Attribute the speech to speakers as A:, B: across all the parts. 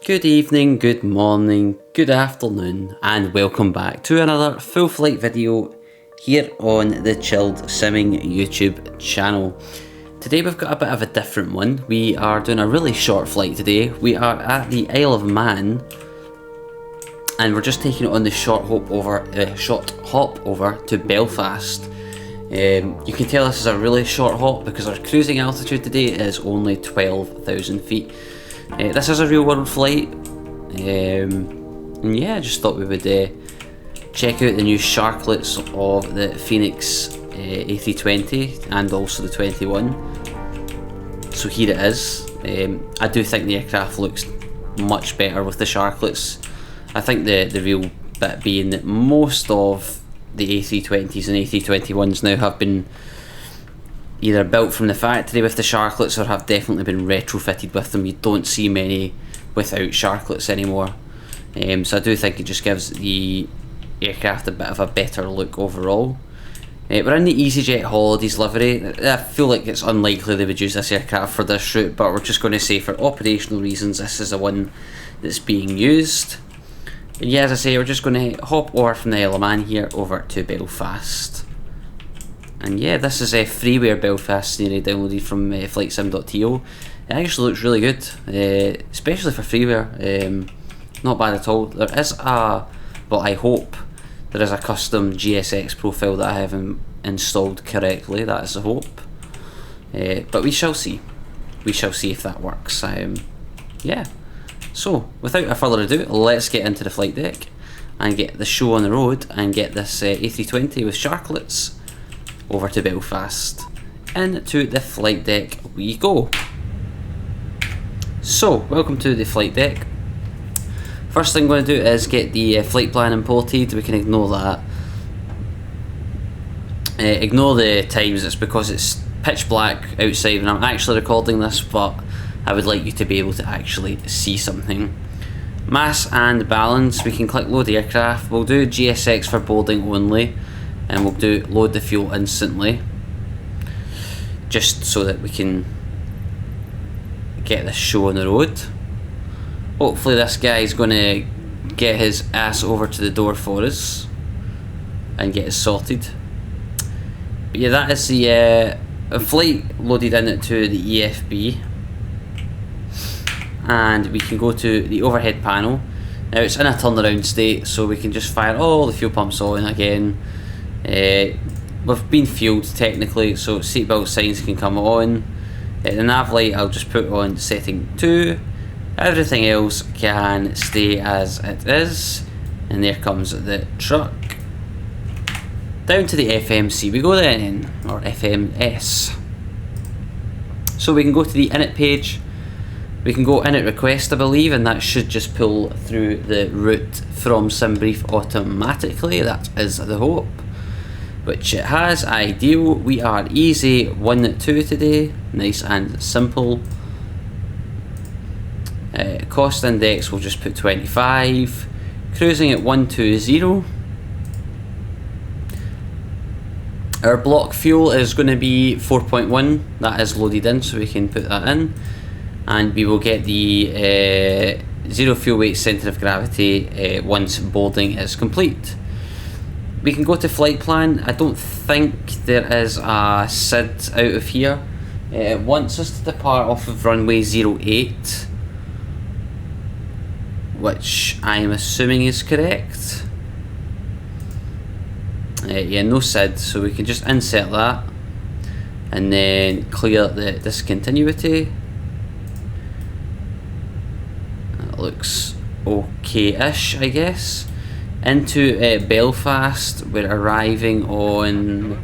A: Good evening, good morning, good afternoon, and welcome back to another full flight video here on the Chilled Simming YouTube channel. Today we've got a bit of a different one. We are doing a really short flight today. We are at the Isle of Man and we're just taking it on the short hop over to Belfast. You can tell this is a really short hop because our cruising altitude today is only 12,000 feet. This is a real world flight, and yeah, I just thought we would check out the new Sharklets of the Fenix A320 and also the 21. So here it is. I do think the aircraft looks much better with the Sharklets. I think the real bit being that most of the A320s and A321s now have been either built from the factory with the Sharklets or have definitely been retrofitted with them. You don't see many without Sharklets anymore. So I do think it just gives the aircraft a bit of a better look overall. We're in the EasyJet Holidays livery. I feel like it's unlikely they would use this aircraft for this route, but we're just going to say for operational reasons this is the one that's being used. And yeah, as I say, we're just going to hop over from the Isle of Man here over to Belfast. And yeah, this is a freeware Belfast scenery downloaded from flightsim.to. It actually looks really good, especially for freeware. Not bad at all. There is a, well, I hope there is a custom GSX profile that I have installed correctly. That is the hope. But we shall see. We shall see if that works. Yeah. So, without further ado, let's get into the flight deck and get the show on the road and get this A320 with Sharklets over to Belfast. Into the flight deck we go. So, welcome to the flight deck. First thing I'm going to do is get the flight plan imported. We can ignore that. Ignore the times, it's because it's pitch black outside when I'm actually recording this, but I would like you to be able to actually see something. Mass and balance, we can click load aircraft. We'll do GSX for boarding only, and we'll do load the fuel instantly, just so that we can get this show on the road. Hopefully this guy's going to get his ass over to the door for us and get us sorted. But yeah, that is the flight loaded into the EFB, and we can go to the overhead panel. Now it's in a turnaround state, so we can just fire all the fuel pumps on again. We've been fueled technically, so seatbelt signs can come on. The nav light I'll just put on setting 2. Everything else can stay as it is. And there comes the truck. Down to the FMC we go then, or FMS. So we can go to the init page. We can go init request, I believe, and that should just pull through the route from SimBrief automatically. That is the hope. Which it has. Ideal. We are easy 1-2 today, nice and simple. Cost index we'll just put 25. Cruising at 120. Our block fuel is going to be 4.1. that is loaded in, so we can put that in, and we will get the zero fuel weight centre of gravity once boarding is complete. We can go to flight plan. I don't think there is a SID out of here. It wants us to depart off of runway 08, which I am assuming is correct. Yeah, no SID, so we can just insert that and then clear the discontinuity. That looks okay-ish, I guess. Into Belfast, we're arriving on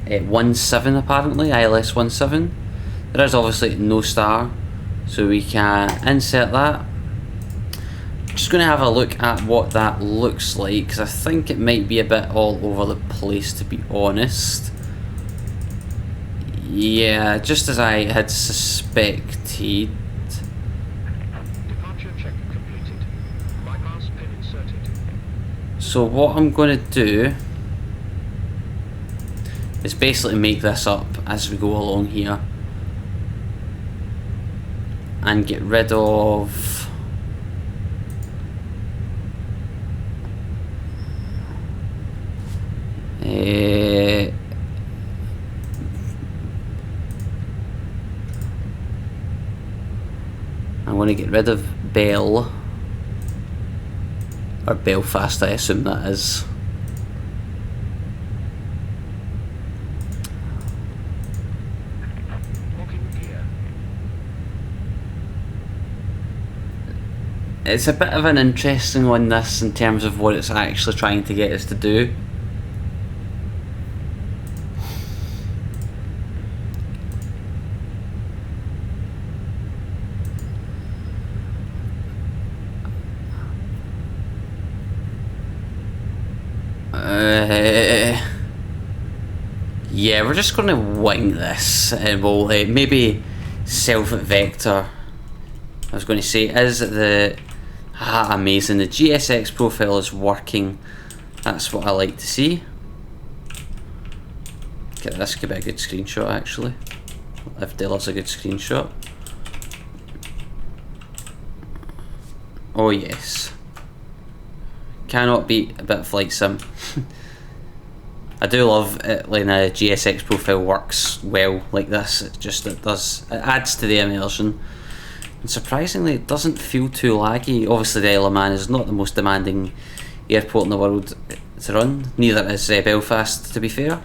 A: 17 apparently, ILS 17. There is obviously no star, so we can insert that. Just going to have a look at what that looks like, because I think it might be a bit all over the place, to be honest. Yeah, just as I had suspected. So what I'm going to do is basically make this up as we go along here. and get rid of I'm going to get rid of Bell, or Belfast, I assume that is. It's a bit of an interesting one, this, in terms of what it's actually trying to get us to do. Yeah, we're just going to wing this, and we'll maybe self-vector. I was going to say, is the amazing, the GSX profile is working. That's what I like to see. Okay, this could be a good screenshot actually, if Dilla's a good screenshot. Oh yes, cannot beat a bit of flight sim. I do love it when a GSX profile works well like this. It adds to the immersion, and surprisingly it doesn't feel too laggy. Obviously the Isle of Man is not the most demanding airport in the world to run, neither is Belfast, to be fair.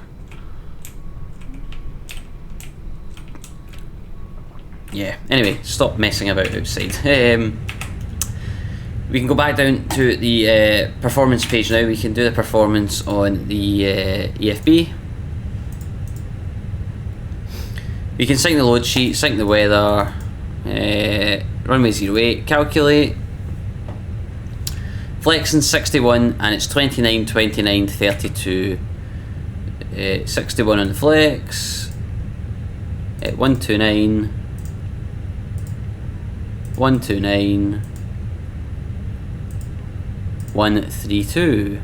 A: Yeah, anyway, stop messing about outside. We can go back down to the performance page now. We can do the performance on the EFB. We can sync the load sheet, sync the weather, runway 08, calculate. Flexing 61 and it's 29, 29, 32. 61 on the flex. 129. 129. 132.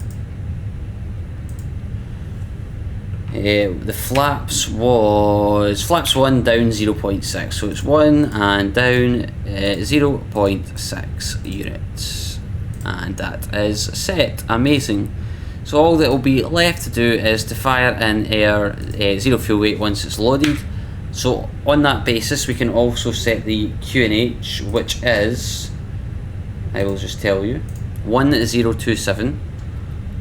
A: The flaps was flaps 1 down 0.6, so it's 1 and down 0.6 units, and that is set. Amazing. So all that will be left to do is to fire in air zero fuel weight once it's loaded. So on that basis we can also set the QNH, which is, I will just tell you, 1027,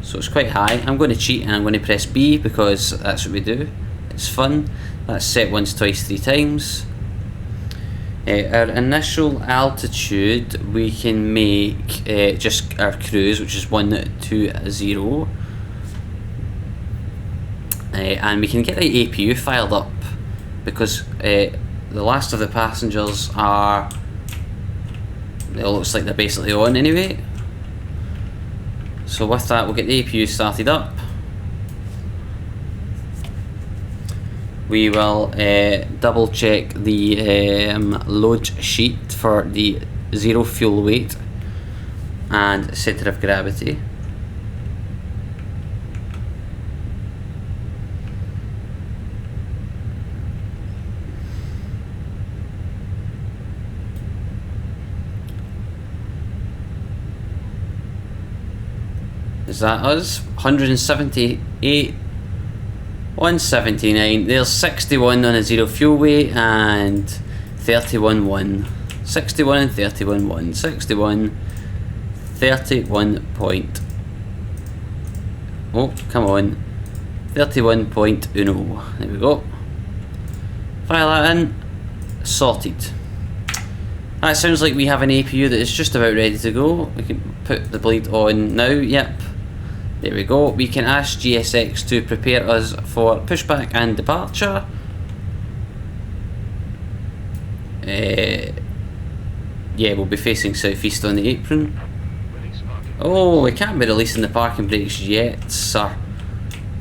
A: so it's quite high. I'm going to cheat and I'm going to press B because that's what we do. It's fun. That's set once, twice, 3 times. Our initial altitude we can make just our cruise, which is 120, and we can get the APU filed up because the last of the passengers are, it looks like they're basically on anyway. So with that we'll get the APU started up. We will double check the load sheet for the zero fuel weight and centre of gravity. Is that us? 178, 179. There's 61 on a zero fuel weight and 31.1. 61 and 31.1. 61, 31 point. Oh, come on. 31.1. There we go. File that in. Sorted. That sounds like we have an APU that is just about ready to go. We can put the bleed on now. Yep. There we go. We can ask GSX to prepare us for pushback and departure. Yeah, we'll be facing southeast on the apron. Oh, we can't be releasing the parking brakes yet, sir.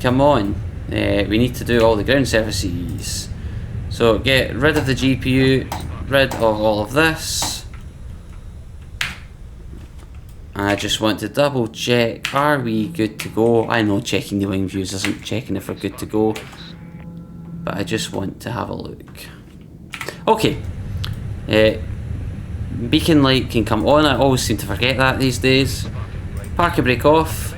A: Come on. We need to do all the ground services. So get rid of the GPU, rid of all of this. I just want to double check, are we good to go? I know checking the wing views isn't checking if we're good to go, but I just want to have a look. Okay, beacon light can come on. I always seem to forget that these days. Parking brake off.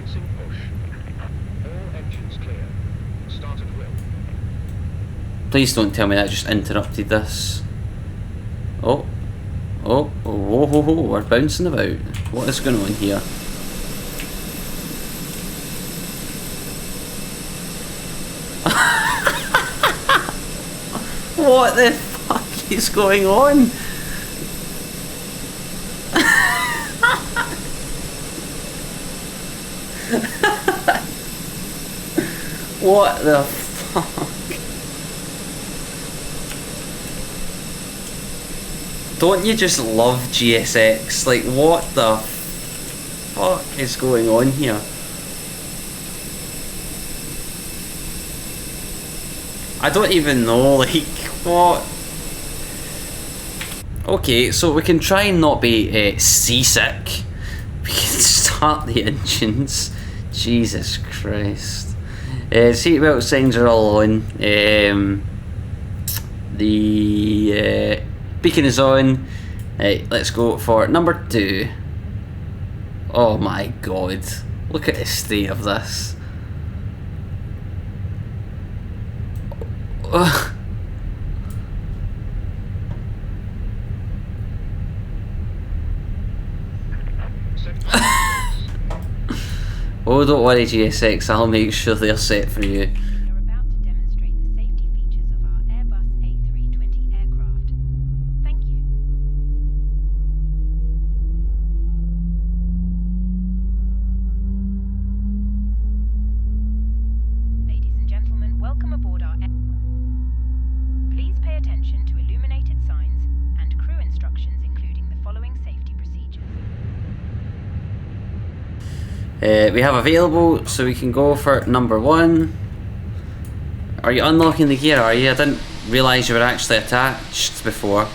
A: Please don't tell me that just interrupted this. Oh, oh, oh, whoa, whoa, whoa, we're bouncing about. What is going on here? What the fuck is going on? What the fuck? Don't you just love GSX? Like, what the fuck is going on here? I don't even know, like, what? Okay, so we can try and not be seasick. We can start the engines. Jesus Christ. Seatbelt signs are all on. The beacon is on. Let's go for number 2. Oh my god. Look at the state of this. Oh, don't worry GSX, I'll make sure they're set for you.
B: We're about to demonstrate the safety features of our Airbus A320 aircraft. Thank you. Ladies and gentlemen, welcome aboard our Please pay attention to illuminated signs and crew instructions, including the following safety procedures.
A: We have available, so we can go for number 1. Are you unlocking the gear, are you? I didn't realise you were actually attached before.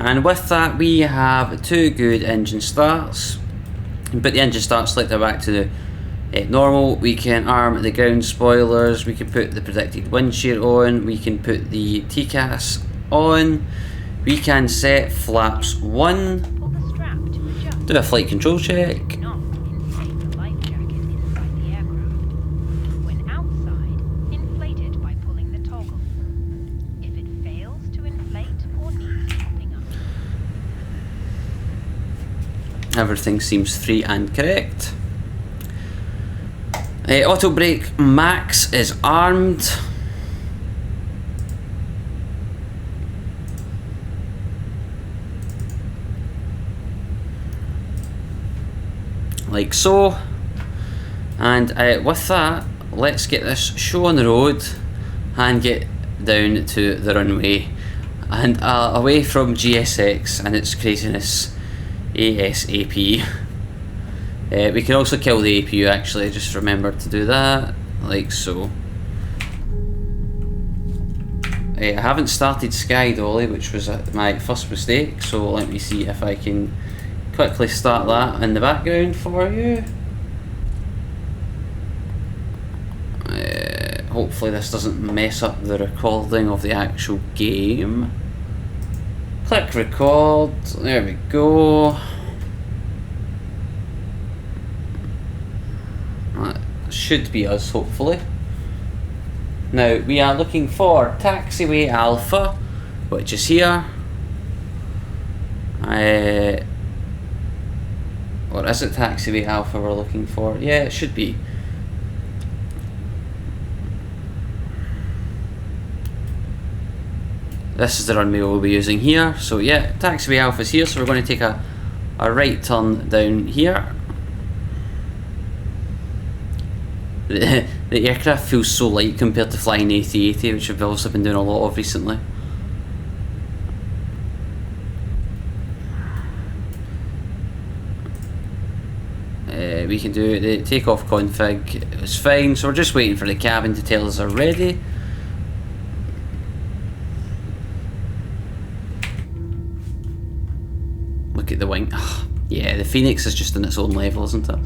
A: And with that, we have 2 good engine starts. Put the engine start selector back to the normal. We can arm the ground spoilers. We can put the predicted wind shear on. We can put the TCAS on. We can set flaps 1.
B: Pull the strap to adjust.
A: Do a flight control check.
B: Do not inflate the life jacket inside the aircraft. When outside, inflate it by pulling the toggle. If it fails to inflate or needs topping up.
A: Everything seems free and correct. Auto brake max is armed. Like so. And with that, let's get this show on the road and get down to the runway and away from GSX and its craziness ASAP. We can also kill the APU actually, just remember to do that, like so. I haven't started SkyDolly, which was my first mistake, so let me see if I can quickly start that in the background for you. Hopefully this doesn't mess up the recording of the actual game. Click record, there we go. That should be us, hopefully. Now we are looking for Taxiway Alpha, which is here. Or is it Taxiway Alpha we're looking for? Yeah, it should be. this is the runway we'll be using here. So yeah, taxiway alpha is here, so we're going to take a right turn down here. The aircraft feels so light compared to flying the A380, which I've also been doing a lot of recently. We can do the takeoff config, it's fine, so we're just waiting for the cabin to tell us they're ready. Look at the wing. Oh, yeah, the Fenix is just on its own level, isn't it?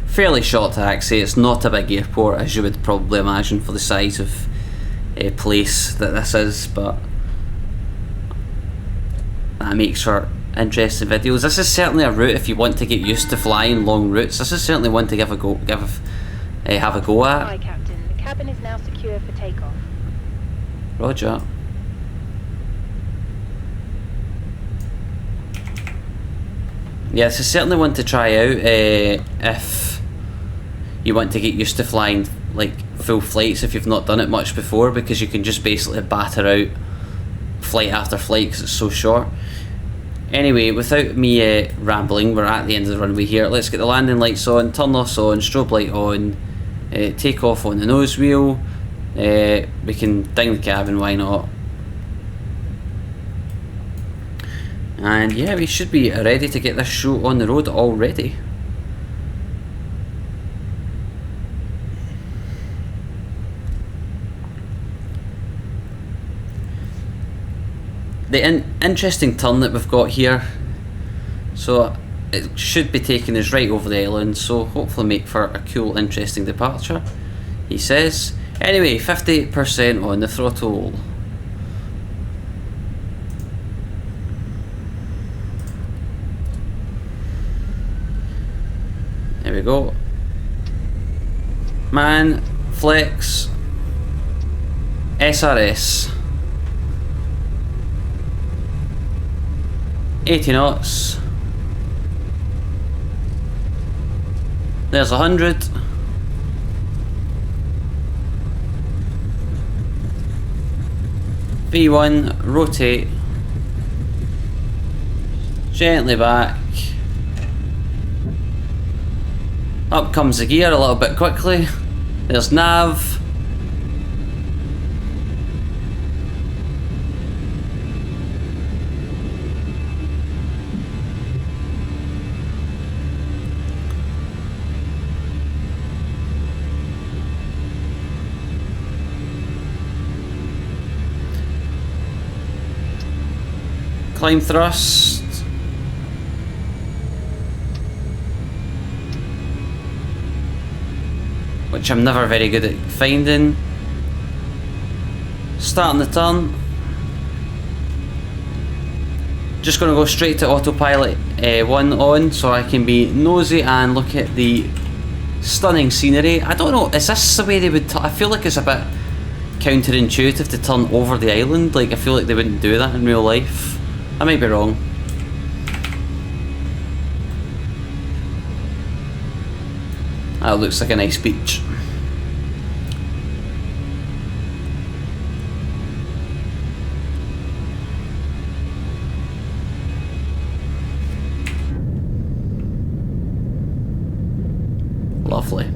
A: Fairly short taxi, it's not a big airport as you would probably imagine for the size of place that this is, but that makes for interesting videos. This is certainly a route if you want to get used to flying long routes. This is certainly one to have a go at.
B: Hi, Captain. The cabin is now secure for takeoff.
A: Roger. Yeah, this is certainly one to try out if you want to get used to flying like full flights if you've not done it much before, because you can just basically batter out flight after flight because it's so short. Anyway, without me rambling, we're at the end of the runway here. Let's get the landing lights on, turn loss on, strobe light on, take off on the nose wheel. We can ding the cabin, why not? And yeah, we should be ready to get this show on the road already. The interesting turn that we've got here, so it should be taking us right over the island, so hopefully make for a cool, interesting departure, he says. Anyway, 50% on the throttle. There we go. Man, flex, SRS. 80 knots. There's 100. V1, rotate. Gently back. Up comes the gear a little bit quickly. There's nav. Climb thrust. Which I'm never very good at finding. Starting the turn. Just going to go straight to autopilot 1 on so I can be nosy and look at the stunning scenery. I don't know, is this the way they would I feel like it's a bit counterintuitive to turn over the island. Like, I feel like they wouldn't do that in real life. I might be wrong. That looks like a nice beach. Lovely.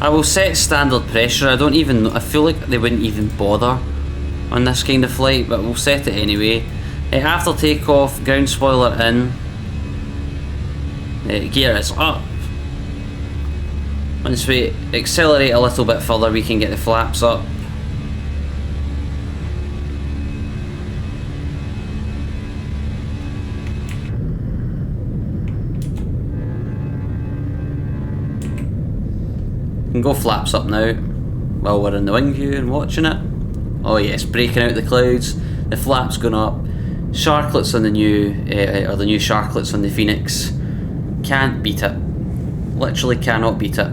A: I will set standard pressure. I feel like they wouldn't even bother on this kind of flight, but we'll set it anyway. After takeoff, ground spoiler in. Gear is up. Once we accelerate a little bit further, we can get the flaps up. Can go flaps up now while we're in the wing view and watching it. Oh yes, breaking out the clouds, the flaps going up, Sharklets on the new, or the new Sharklets on the Fenix. Can't beat it. Literally cannot beat it.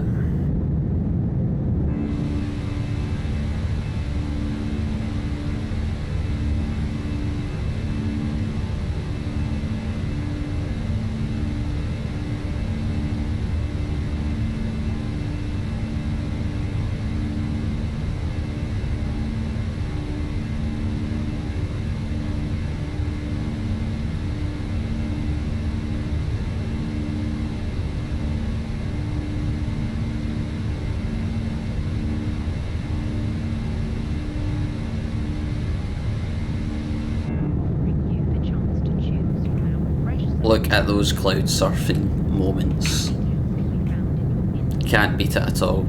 A: Look at those cloud surfing moments. Can't beat it at all.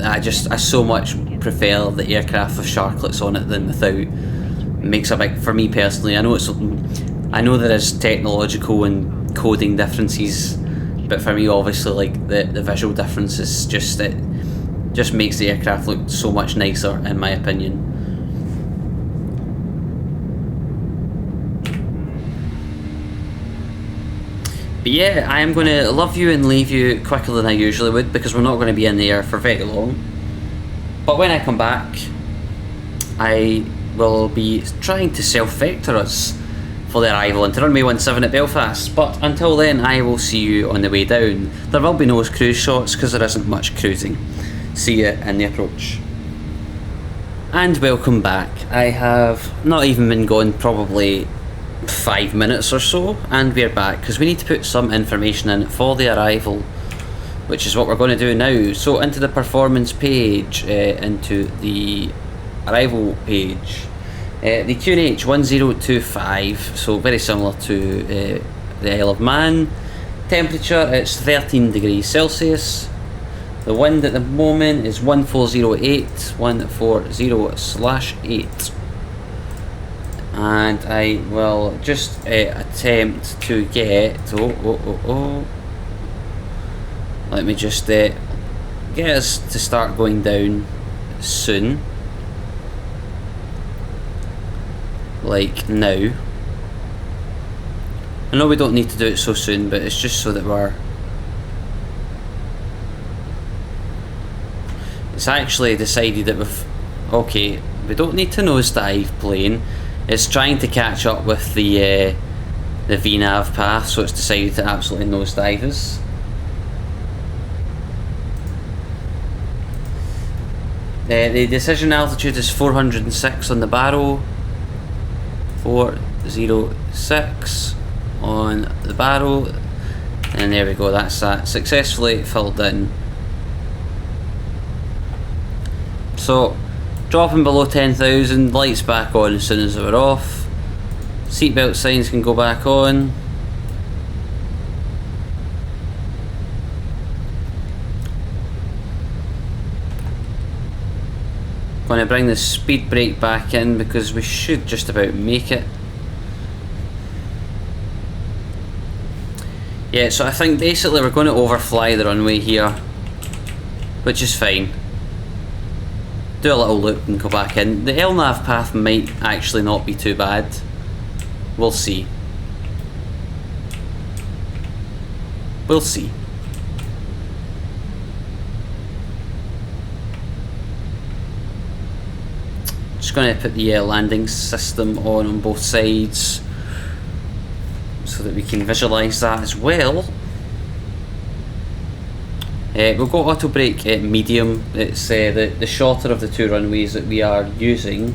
A: I so much prefer the aircraft with Sharklets on it than without. It makes a big, for me personally, I know there is technological and coding differences, but for me obviously like the visual difference is just, it just makes the aircraft look so much nicer in my opinion. But yeah, I am going to love you and leave you quicker than I usually would because we're not going to be in the air for very long. But when I come back, I will be trying to self-vector us for the arrival into runway 17 at Belfast. But until then, I will see you on the way down. There will be no cruise shots because there isn't much cruising. See you in the approach. And welcome back. I have not even been gone probably 5 minutes or so, and we're back because we need to put some information in for the arrival, which is what we're going to do now. So into the performance page, into the arrival page, the QNH 1025, so very similar to the Isle of Man. Temperature, it's 13 degrees Celsius. The wind at the moment is 1408, 140/8. And I will just attempt to get, let me just get us to start going down soon, like now. I know we don't need to do it so soon, but it's just so that it's actually decided that okay, we don't need to nosedive plane. It's trying to catch up with the VNAV path, so it's decided to absolutely nosedive us. The decision altitude is 406 on the barrel, 406 on the barrel, and there we go, that's that, successfully filled in. So dropping below 10,000, lights back on as soon as they were off. Seatbelt signs can go back on. Going to bring the speed brake back in because we should just about make it. Yeah, so I think basically we're going to overfly the runway here, which is fine. Do a little loop and go back in. The LNAV path might actually not be too bad. We'll see. We'll see. Just going to put the landing system on both sides so that we can visualise that as well. We'll go auto brake at medium. It's the shorter of the two runways that we are using.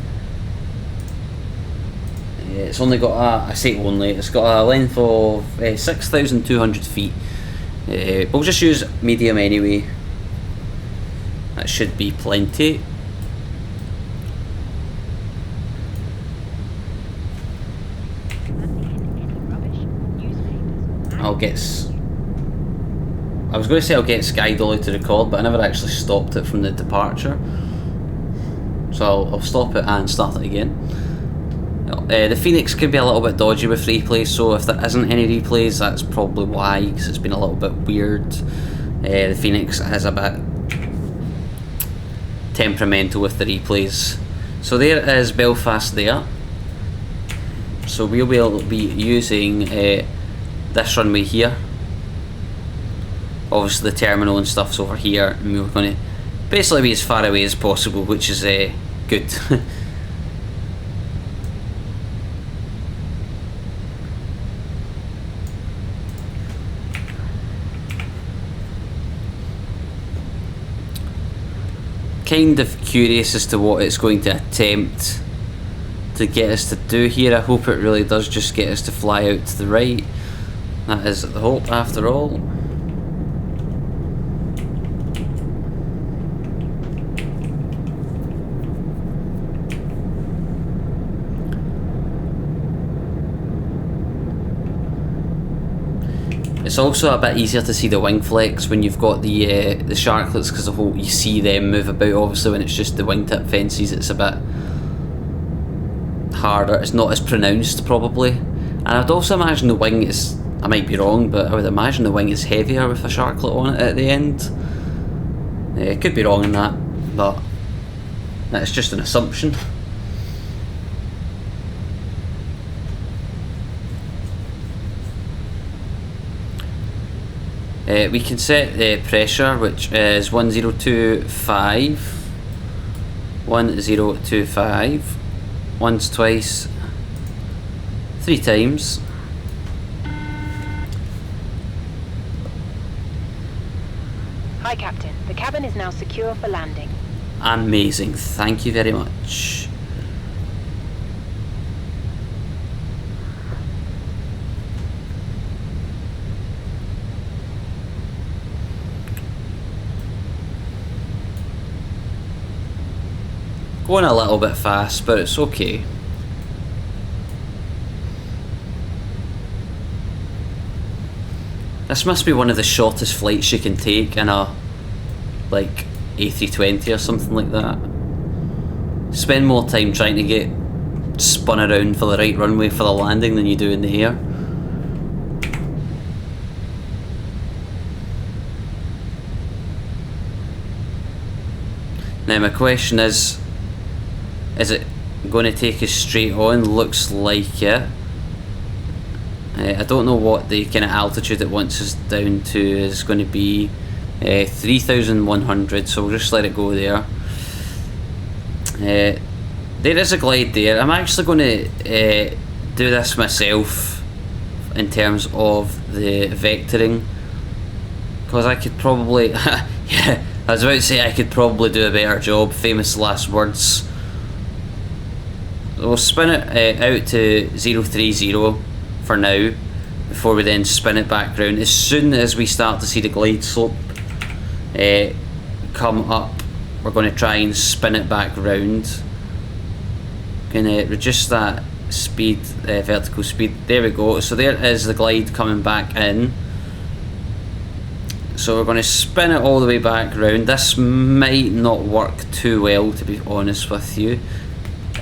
A: It's only got I say only, it's got a length of 6,200 feet. We'll just use medium anyway. That should be plenty. I was going to say I'll get SkyDolly to record, but I never actually stopped it from the departure. So I'll stop it and start it again. The Fenix could be a little bit dodgy with replays, so if there isn't any replays, that's probably why, because it's been a little bit weird. The Fenix is a bit temperamental with the replays. So there is Belfast there. So we will be using this runway here. Obviously the terminal and stuff's over here, and we're going to basically be as far away as possible, which is good. Kind of curious as to what it's going to attempt to get us to do here. I hope it really does just get us to fly out to the right. That is the hope after all. It's also a bit easier to see the wing flex when you've got the Sharklets, because you see them move about. Obviously when it's just the wingtip fences, it's a bit harder, it's not as pronounced probably. And I'd also imagine the wing is, I might be wrong, but I would imagine the wing is heavier with a Sharklet on it at the end. Could be wrong in that, but that's just an assumption. We can set the pressure, which is 1025, 1025, once, twice, 3 times.
B: Hi, Captain. The cabin is now secure for landing.
A: Amazing, thank you very much. Going a little bit fast, but it's okay. This must be one of the shortest flights you can take in a, like, A320 or something like that. Spend more time trying to get spun around for the right runway for the landing than you do in the air. Now my question is it going to take us straight on? Looks like it. I don't know what the kind of altitude it wants us down to is going to be. 3,100, so we'll just let it go there. There is a glide there. I'm actually going to do this myself in terms of the vectoring, because I could probably yeah, I was about to say I could probably do a better job. Famous last words. We'll spin it out to 030 for now, before we then spin it back round. As soon as we start to see the glide slope come up, we're going to try and spin it back round. Going to reduce that speed, vertical speed. There we go. So there is the glide coming back in. So we're going to spin it all the way back round. This might not work too well, to be honest with you.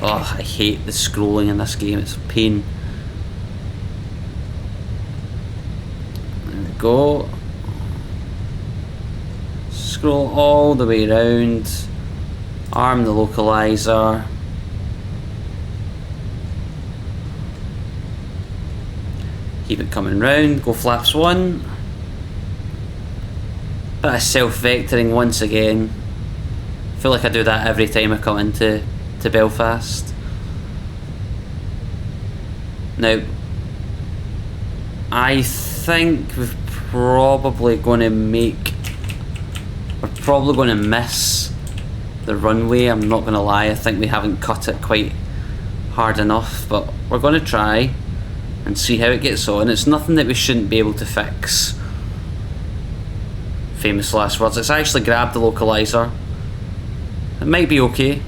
A: Oh, I hate the scrolling in this game, it's a pain. There we go. Scroll all the way around. Arm the localizer. Keep it coming round. Go flaps 1. Bit of self-vectoring once again. I feel like I do that every time I come into Belfast. Now, I think we're probably going to miss the runway. I'm not going to lie, I think we haven't cut it quite hard enough, but we're going to try and see how it gets on. It's nothing that we shouldn't be able to fix. Famous last words. It's actually grabbed the localizer. It might be okay,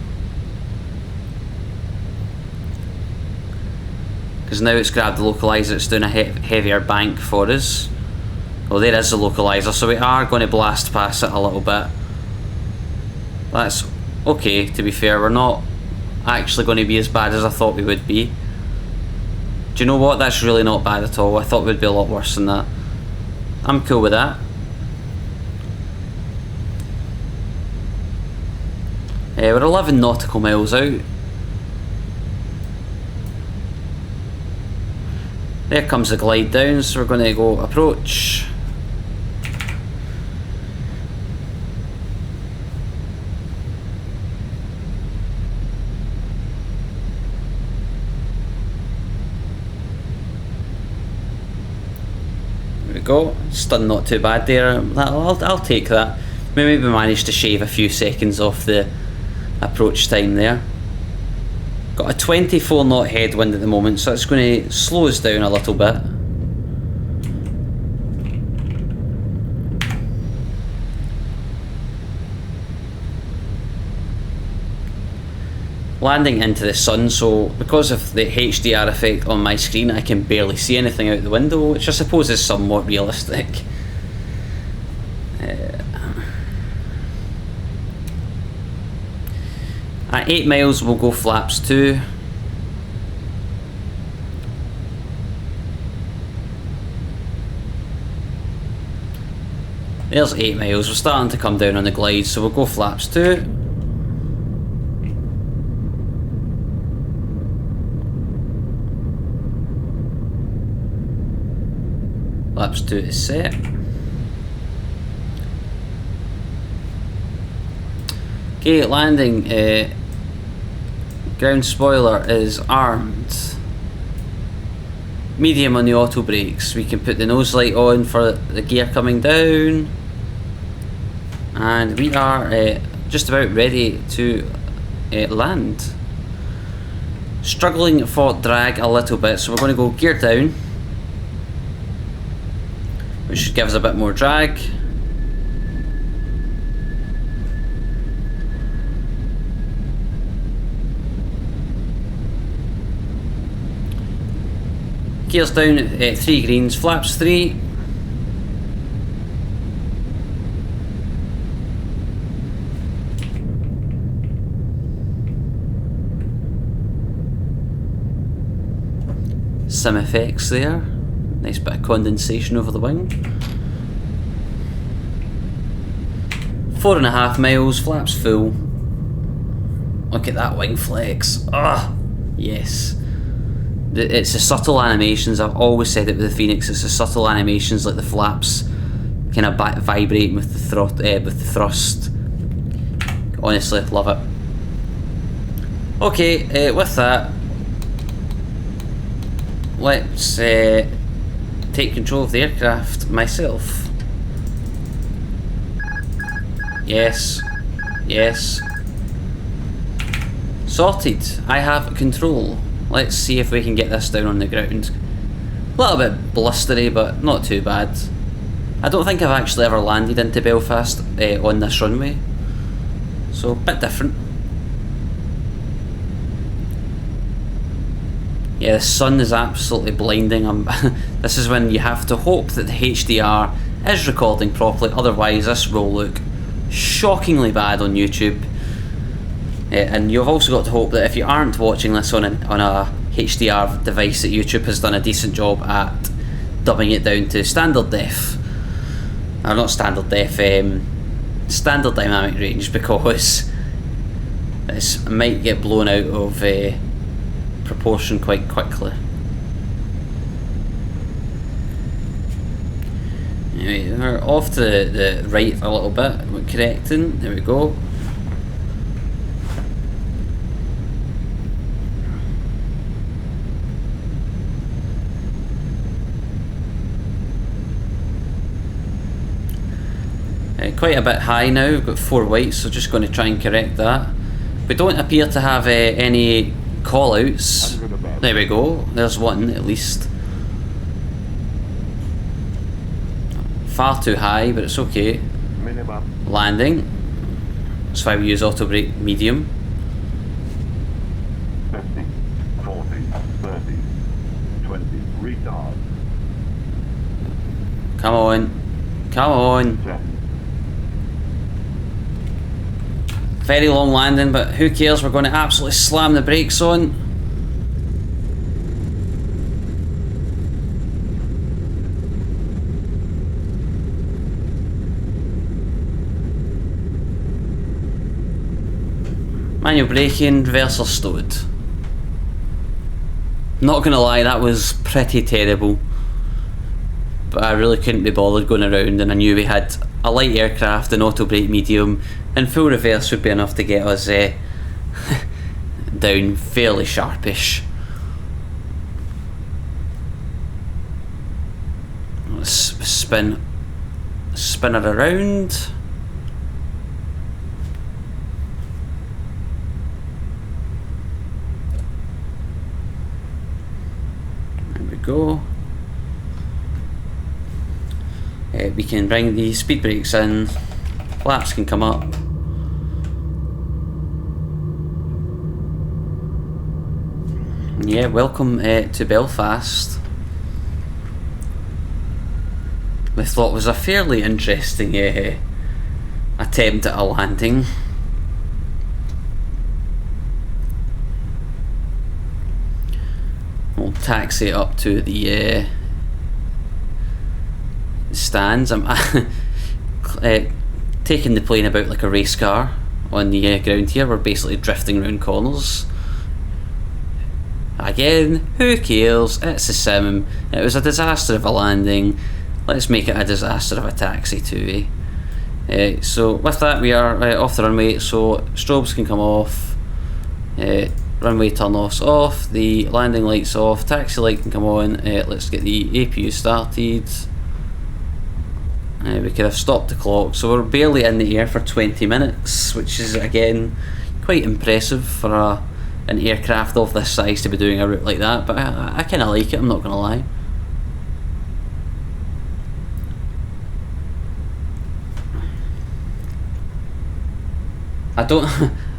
A: because now it's grabbed the localizer, it's doing a heavier bank for us. Well, there is the localizer, so we are going to blast past it a little bit. That's okay, to be fair. We're not actually going to be as bad as I thought we would be. Do you know what? That's really not bad at all. I thought we'd be a lot worse than that. I'm cool with that. We're 11 nautical miles out. There comes the glide down, so we're going to go approach. There we go. Still not too bad there. I'll take that. Maybe we managed to shave a few seconds off the approach time there. Got a 24 knot headwind at the moment, so it's going to slow us down a little bit. Landing into the sun, so because of the HDR effect on my screen, I can barely see anything out the window, which I suppose is somewhat realistic. At 8 miles we'll go flaps 2. There's 8 miles, we're starting to come down on the glide, so we'll go flaps 2. Flaps 2 is set. Okay, landing. Ground spoiler is armed. Medium on the auto brakes. We can put the nose light on for the gear coming down. And we are just about ready to land. Struggling for drag a little bit, so we're going to go gear down, which should give us a bit more drag. Gears down at 3 greens, flaps 3. SimFX there, nice bit of condensation over the wing. 4.5 miles, flaps full. Look at that wing flex. Ah, yes. It's the subtle animations. I've always said it with the Fenix. It's the subtle animations, like the flaps kind of vibrating with the thrust. Honestly, love it. Okay, with that, let's take control of the aircraft myself. Yes, yes. Sorted. I have control. Let's see if we can get this down on the ground. A little bit blustery, but not too bad. I don't think I've actually ever landed into Belfast on this runway, so a bit different. Yeah, the sun is absolutely blinding. This is when you have to hope that the HDR is recording properly, otherwise this will look shockingly bad on YouTube. And you've also got to hope that if you aren't watching this on a HDR device, that YouTube has done a decent job at dubbing it down to standard def. Or not standard def, standard dynamic range, because this might get blown out of proportion quite quickly. Anyway, we're off to the right a little bit, we're correcting, there we go. Quite a bit high now, we've got 4 whites, so just going to try and correct that. We don't appear to have any call outs. There we go, there's one at least. Far too high, but it's okay. Landing. That's why we use auto brake medium.
C: 50, 40, 30, 20, retard.
A: Come on. Come on.
C: 10.
A: Very long landing, but who cares? We're going to absolutely slam the brakes on. Manual braking, reverser stowed. Not gonna lie, that was pretty terrible. But I really couldn't be bothered going around, and I knew we had a light aircraft, an auto brake medium, and full reverse would be enough to get us down fairly sharpish. Let's spin her around. There we go. We can bring the speed brakes in, flaps can come up. Yeah, welcome to Belfast. We thought was a fairly interesting attempt at a landing. We'll taxi up to the stands. I'm taking the plane about like a race car on the ground here. We're basically drifting around corners. Again, who cares? It's a sim. It was a disaster of a landing. Let's make it a disaster of a taxi too. So with that, we are off the runway. So strobes can come off. Runway turn offs off. The landing lights off. Taxi light can come on. Let's get the APU started. We could have stopped the clock, so we're barely in the air for 20 minutes, which is again quite impressive for an aircraft of this size to be doing a route like that, but I kind of like it, I'm not going to lie.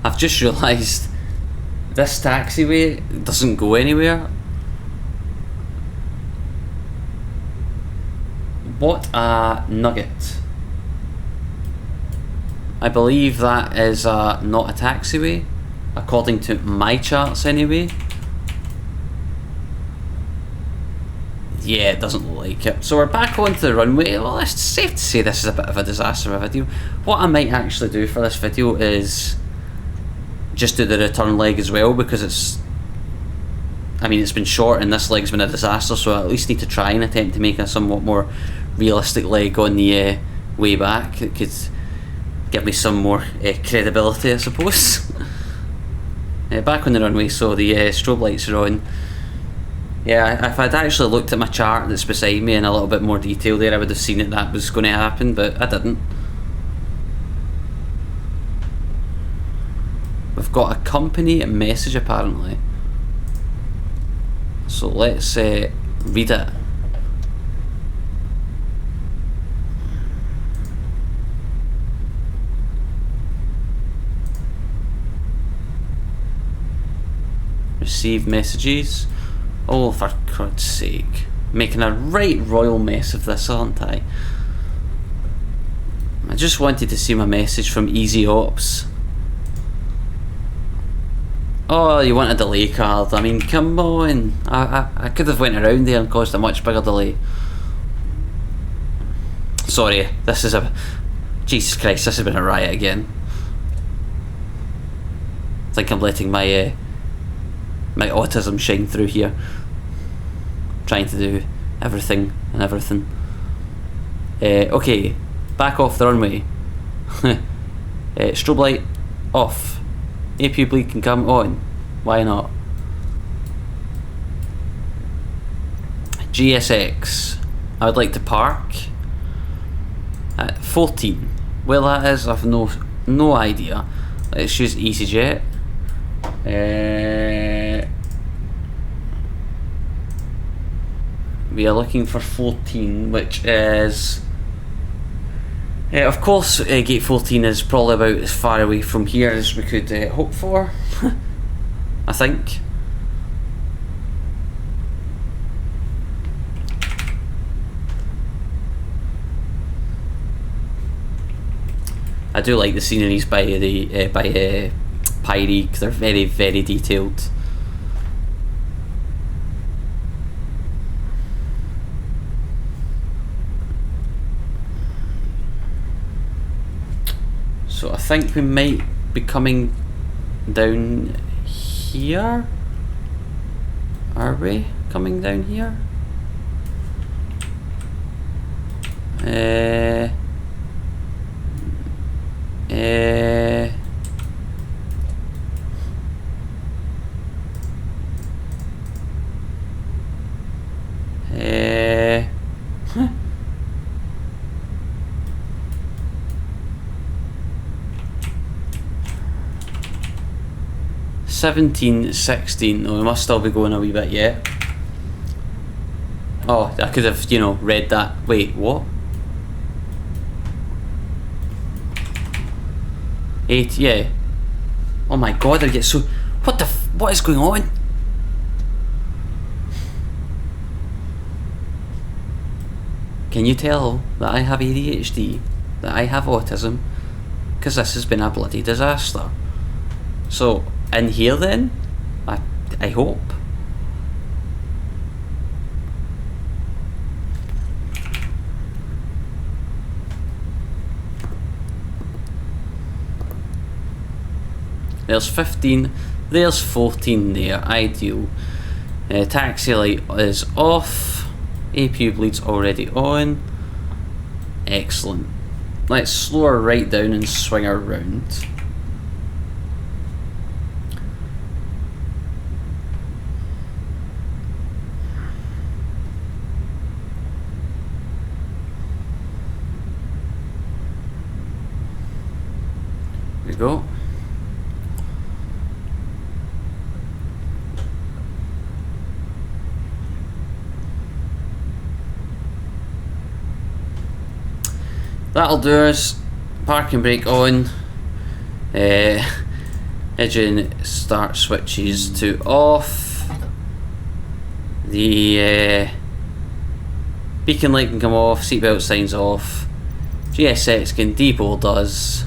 A: I've just realised this taxiway doesn't go anywhere. What a nugget. I believe that is not a taxiway, according to my charts anyway. Yeah, it doesn't look like it. So we're back onto the runway. Well, it's safe to say this is a bit of a disaster of a video. What I might actually do for this video is just do the return leg as well, because it's been short and this leg's been a disaster, so I at least need to try and attempt to make a somewhat more realistic leg on the way back. It could give me some more credibility, I suppose. Back on the runway, so the strobe lights are on. Yeah, if I'd actually looked at my chart that's beside me in a little bit more detail there, I would have seen that was going to happen, but I didn't. We've got a company message apparently, so let's read it. Receive messages. Oh, for God's sake. Making a right royal mess of this, aren't I? I just wanted to see my message from Easy Ops. Oh, you want a delay card? I mean, come on. I could have went around there and caused a much bigger delay. Sorry, this is a... Jesus Christ, this has been a riot again. I think I'm letting my my autism shine through here. Trying to do everything and everything. Okay, back off the runway. Strobe light off. APU bleed can come on. Why not? GSX. I would like to park at 14. Where that is, I've no idea. Let's use easyJet. We are looking for 14, which is of course gate 14 is probably about as far away from here as we could hope for. I think. I do like the sceneries by the Pyreegue. They're very, very detailed. So I think we might be coming down here? Are we coming down here? Huh. 17, 16. No, we must still be going a wee bit yet. Oh, I could have, you know, read that. Wait, what? 8, yeah. Oh my god, I get so... What the what is going on? Can you tell that I have ADHD? That I have autism? Because this has been a bloody disaster. So, in here then? I hope. There's 15, there's 14 there, ideal. Taxi light is off, APU bleed's already on. Excellent. Let's slow her right down and swing her round. There we go. That'll do us. Parking brake on. Engine start switches to off. The beacon light can come off. Seatbelt signs off. GSX can deboard us.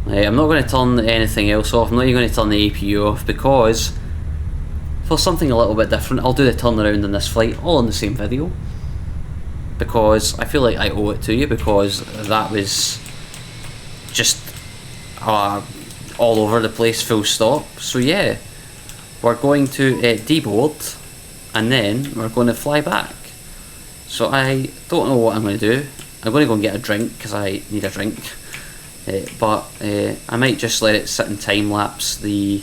A: I'm not going to turn anything else off. I'm not even going to turn the APU off because for something a little bit different, I'll do the turnaround in this flight all in the same video. Because I feel like I owe it to you, because that was just all over the place, full stop. So yeah, we're going to deboard and then we're going to fly back. So I don't know what I'm going to do. I'm going to go and get a drink because I need a drink. But I might just let it sit and time lapse the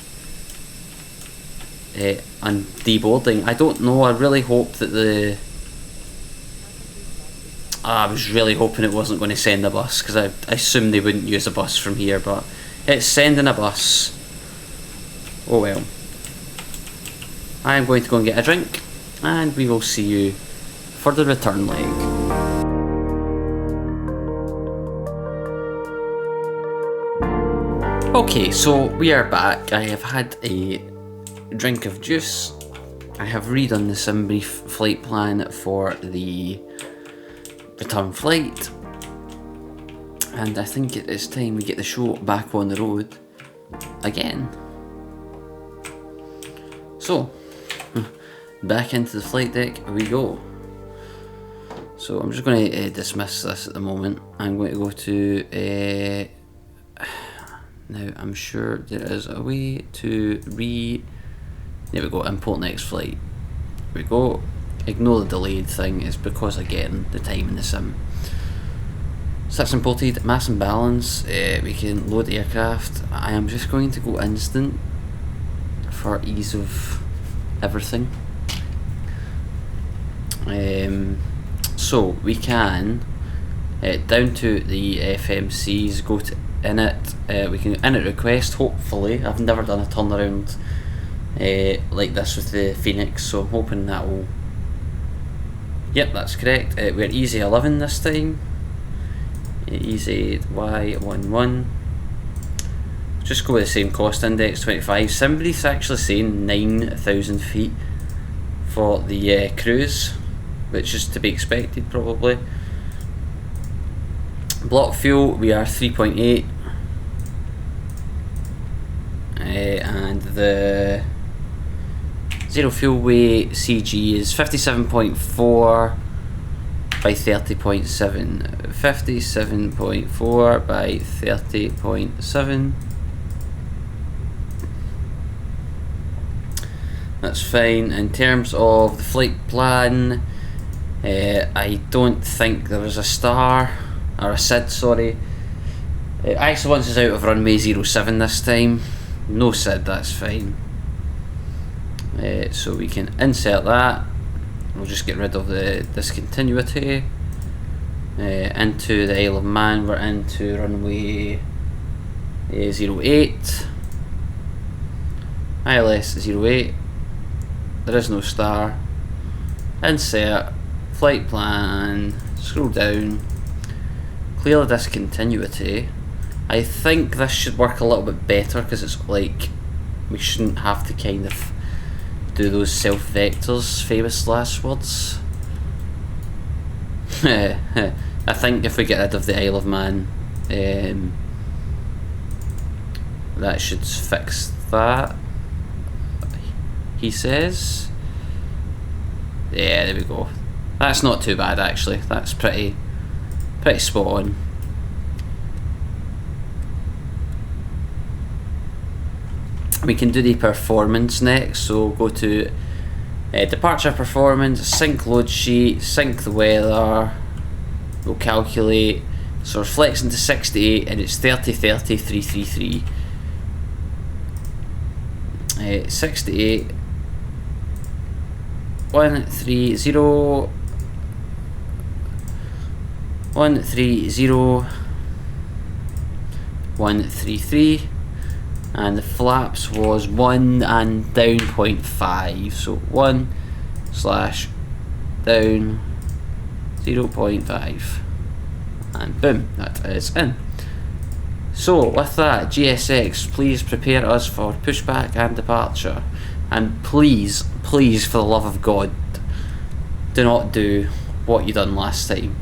A: and deboarding. I don't know. I really hope that the I was really hoping it wasn't going to send a bus, because I assumed they wouldn't use a bus from here, but it's sending a bus. Oh well. I'm going to go and get a drink, and we will see you for the return leg. Okay, so we are back. I have had a drink of juice. I have redone the SimBrief flight plan for the return flight, and I think it is time we get the show back on the road again. So, back into the flight deck we go. So I'm just going to dismiss this at the moment. I'm going to go to now I'm sure there is a way to there we go, import next flight. There we go. Ignore the delayed thing, it's because again the time in the sim. So that's imported. Mass and balance, we can load the aircraft. I am just going to go instant for ease of everything. So we can down to the FMCs, go to init, we can init request. Hopefully, I've never done a turnaround like this with the Fenix, so I'm hoping that will. Yep, that's correct. We're easy 11 this time. Easy Y11. Just go with the same cost index, 25. SimBrief's actually saying 9,000 feet for the cruise, which is to be expected probably. Block fuel, we are 3.8. And the zero fuel weight CG is 57.4 by 30.7. 57.4 by 30.7. That's fine. In terms of the flight plan, I don't think there was a star, or a SID, sorry. Actually, once it's out of runway 07 this time. No SID, that's fine. So we can insert that. We'll just get rid of the discontinuity. Into the Isle of Man, we're into runway 08. ILS 08. There is no star. Insert, flight plan, scroll down, clear the discontinuity. I think this should work a little bit better because it's like we shouldn't have to kind of do those self vectors, famous last words. I think if we get rid of the Isle of Man, that should fix that, he says. Yeah, there we go. That's not too bad actually. That's pretty spot on. We can do the performance next, so go to departure performance, sync load sheet, sync the weather. We'll calculate, so we're flexing to 68 and it's 30 30 333. 68 130 130 133, and the flaps was 1 and down 0.5, so 1 slash down 0.5, and boom, that is in. So with that, GSX, please prepare us for pushback and departure, and please, please, for the love of God, do not do what you done last time.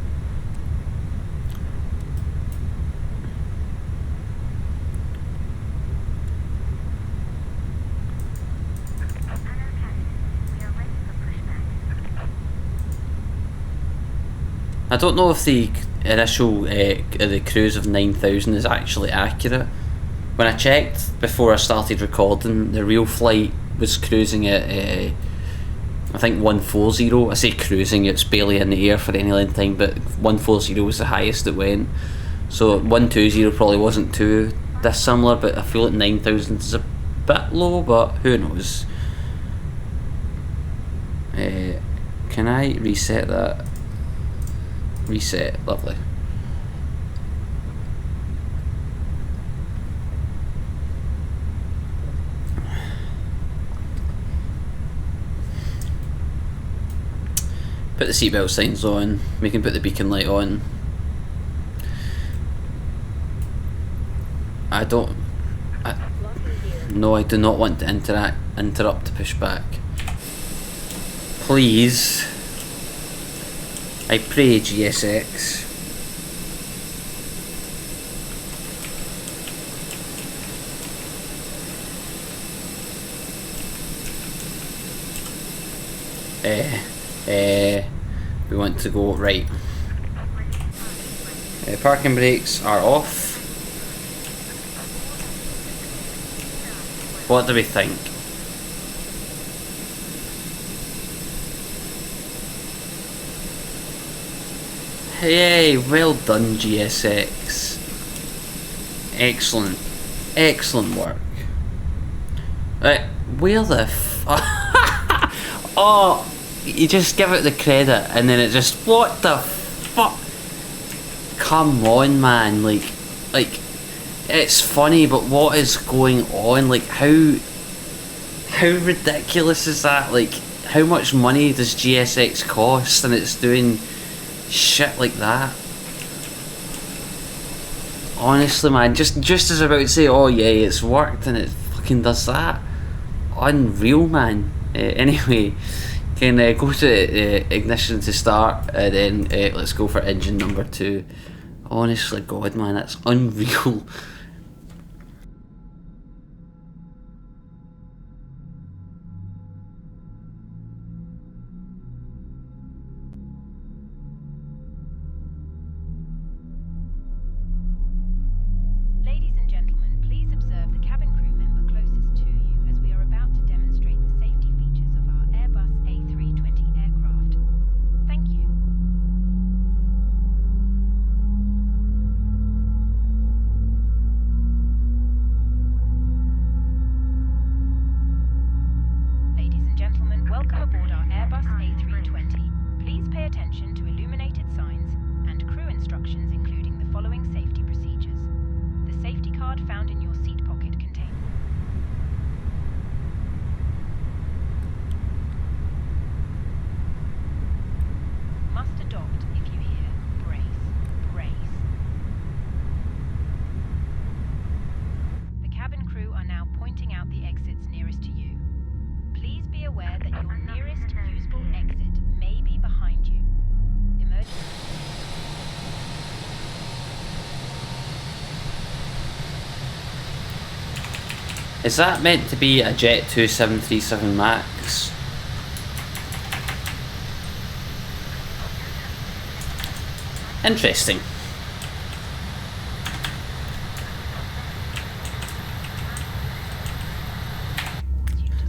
A: I don't know if the initial the cruise of 9,000 is actually accurate. When I checked before I started recording, the real flight was cruising at I think 140. I say cruising, it's barely in the air for any length of time, but 140 was the highest it went. So 120 probably wasn't too dissimilar, but I feel like 9,000 is a bit low, but who knows. Can I reset that? Reset, lovely. Put the seatbelt signs on, we can put the beacon light on. No, I do not want to interrupt the pushback. Please. I pray, GSX. We want to go right. Parking brakes are off. What do we think? Hey, well done, GSX. Excellent. Excellent work. Right, where the oh, you just give it the credit and then it just, what the fuck? Come on, man, like, it's funny, but what is going on? Like, how ridiculous is that? Like, how much money does GSX cost and it's doing shit like that? Honestly, man, just as about to say, oh yeah, it's worked, and it fucking does that. Unreal, man. Anyway, can go to ignition to start, and then let's go for engine number 2. Honestly, God, man, that's unreal.
B: Ladies and gentlemen, please observe the cabin crew member closest to you as we are about to demonstrate the safety features
A: Is that meant to be a Jet 2737 Max? Interesting.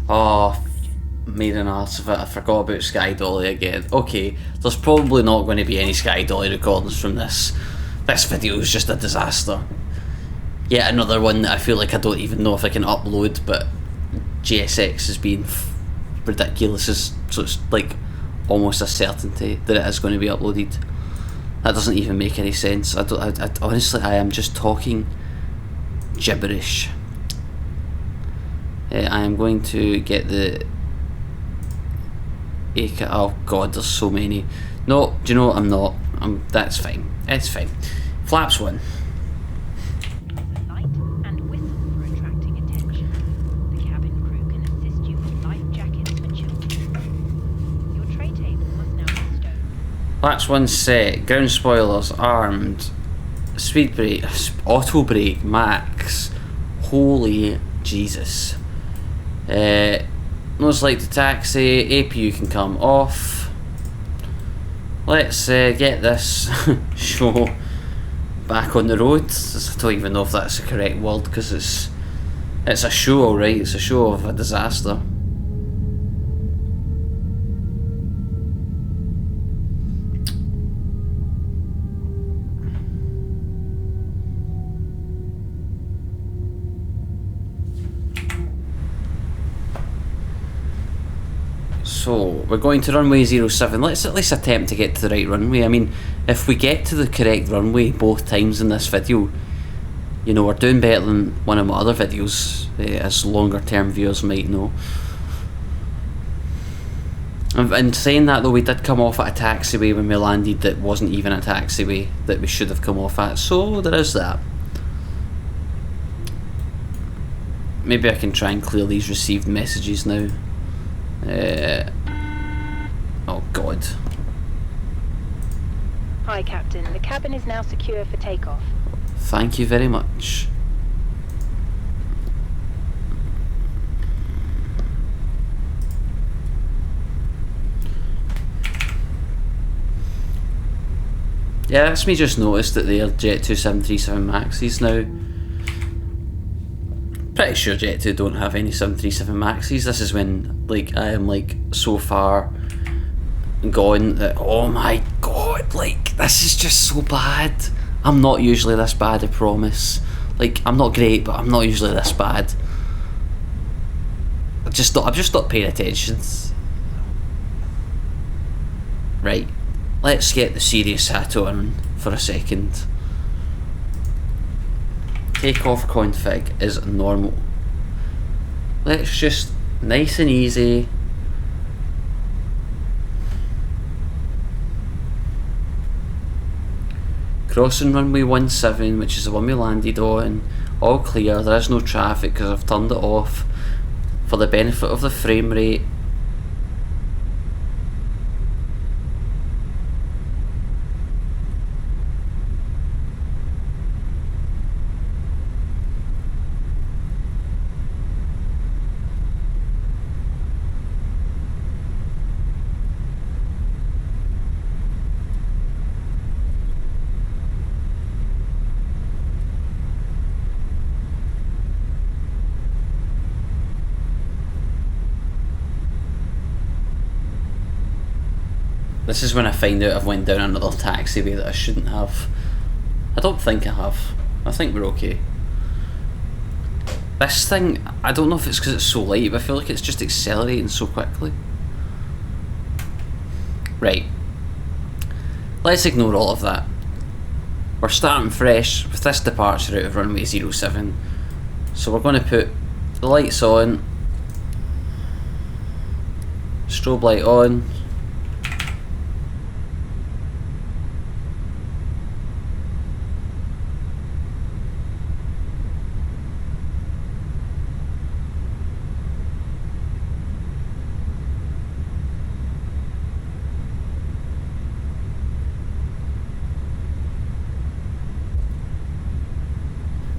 A: Oh, made an arse of it. I forgot about SkyDolly again. Okay, there's probably not going to be any SkyDolly recordings from this. This video is just a disaster. Yet another one that I feel like I don't even know if I can upload, but GSX has been ridiculous, so it's like almost a certainty that it is going to be uploaded. That doesn't even make any sense. Honestly, I am just talking gibberish. I am going to get the EGAA. Oh god, there's so many. No, do you know what? I'm not. That's fine. It's fine. Flaps 1.
B: The light and whistle for attracting attention. The cabin crew can assist you with life jackets for children. Your tray table must now be stowed.
A: Flaps 1 set. Ground spoilers armed. Speed brake. Auto brake max. Holy Jesus. Nose light to taxi. APU can come off. Let's get this show back on the road. I don't even know if that's the correct word, because it's a show, alright. It's a show of a disaster. So, we're going to runway 07. Let's at least attempt to get to the right runway. I mean, if we get to the correct runway both times in this video, you know, we're doing better than one of my other videos, as longer term viewers might know. And saying that though, we did come off at a taxiway when we landed that wasn't even a taxiway that we should have come off at, so there is that. Maybe I can try and clear these received messages now. Oh god.
B: Hi Captain, the cabin is now secure for takeoff.
A: Thank you very much. Yeah, that's me just noticed that they're Jet 2737 Maxes now. Pretty sure Jet 2 don't have any 737 Maxes. This is when like I am like so far gone that, oh my god, like this is just so bad. I'm not usually this bad, I promise. Like, I'm not great, but I'm not usually this bad. I've just stopped paying attention. Right, let's get the serious hat on for a second. Takeoff config is normal. Let's just nice and easy. Crossing runway 17, which is the one we landed on. All clear, there is no traffic because I've turned it off for the benefit of the frame rate. This is when I find out I've went down another taxiway that I shouldn't have. I don't think I have. I think we're okay. This thing, I don't know if it's because it's so light, but I feel like it's just accelerating so quickly. Right. Let's ignore all of that. We're starting fresh with this departure out of runway 07. So we're going to put the lights on. Strobe light on.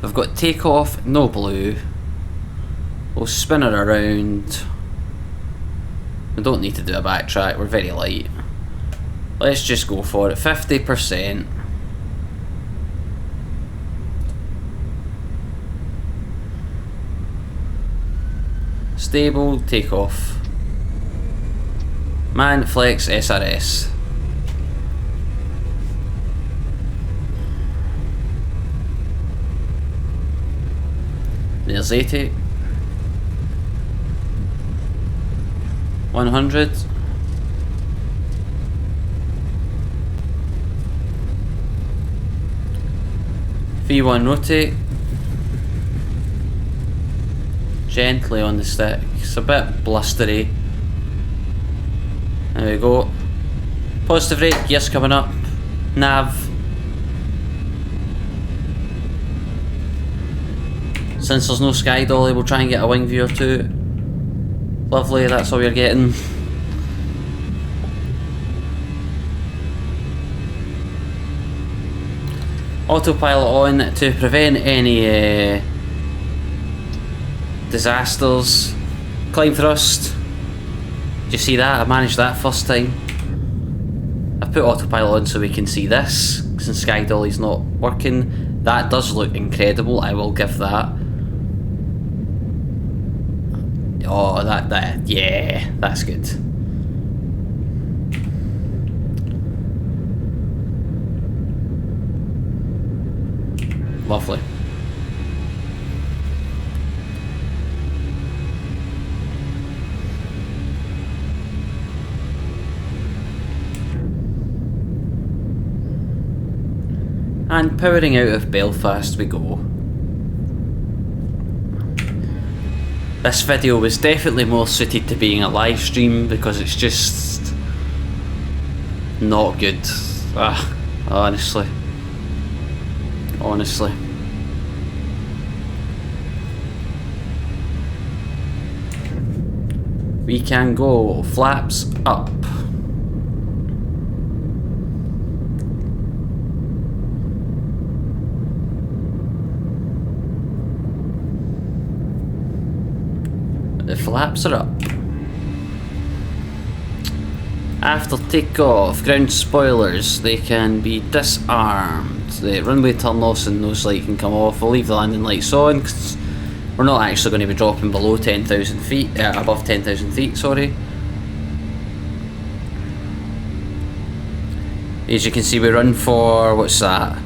A: I've got takeoff, no blue. We'll spin her around. We don't need to do a backtrack, we're very light. Let's just go for it, 50%. Stable, takeoff. Man, flex, SRS. There's 80. 100. V1 rotate. Gently on the stick. It's a bit blustery. There we go. Positive rate, gears coming up. Nav. Since there's no SkyDolly, we'll try and get a wing view or two. Lovely, that's all you're getting. Autopilot on to prevent any disasters. Climb thrust. Did you see that? I managed that first time. I've put autopilot on so we can see this, since SkyDolly's not working. That does look incredible, I will give that. Oh, that, yeah, that's good. Lovely. And powering out of Belfast we go. This video was definitely more suited to being a live stream because it's just not good. Honestly. We can go flaps up. The flaps are up. After takeoff, ground spoilers, they can be disarmed. The runway turn loss and nose light can come off. We'll leave the landing lights on because we're not actually going to be dropping below 10,000 feet, above 10,000 feet, sorry. As you can see, we run for, what's that?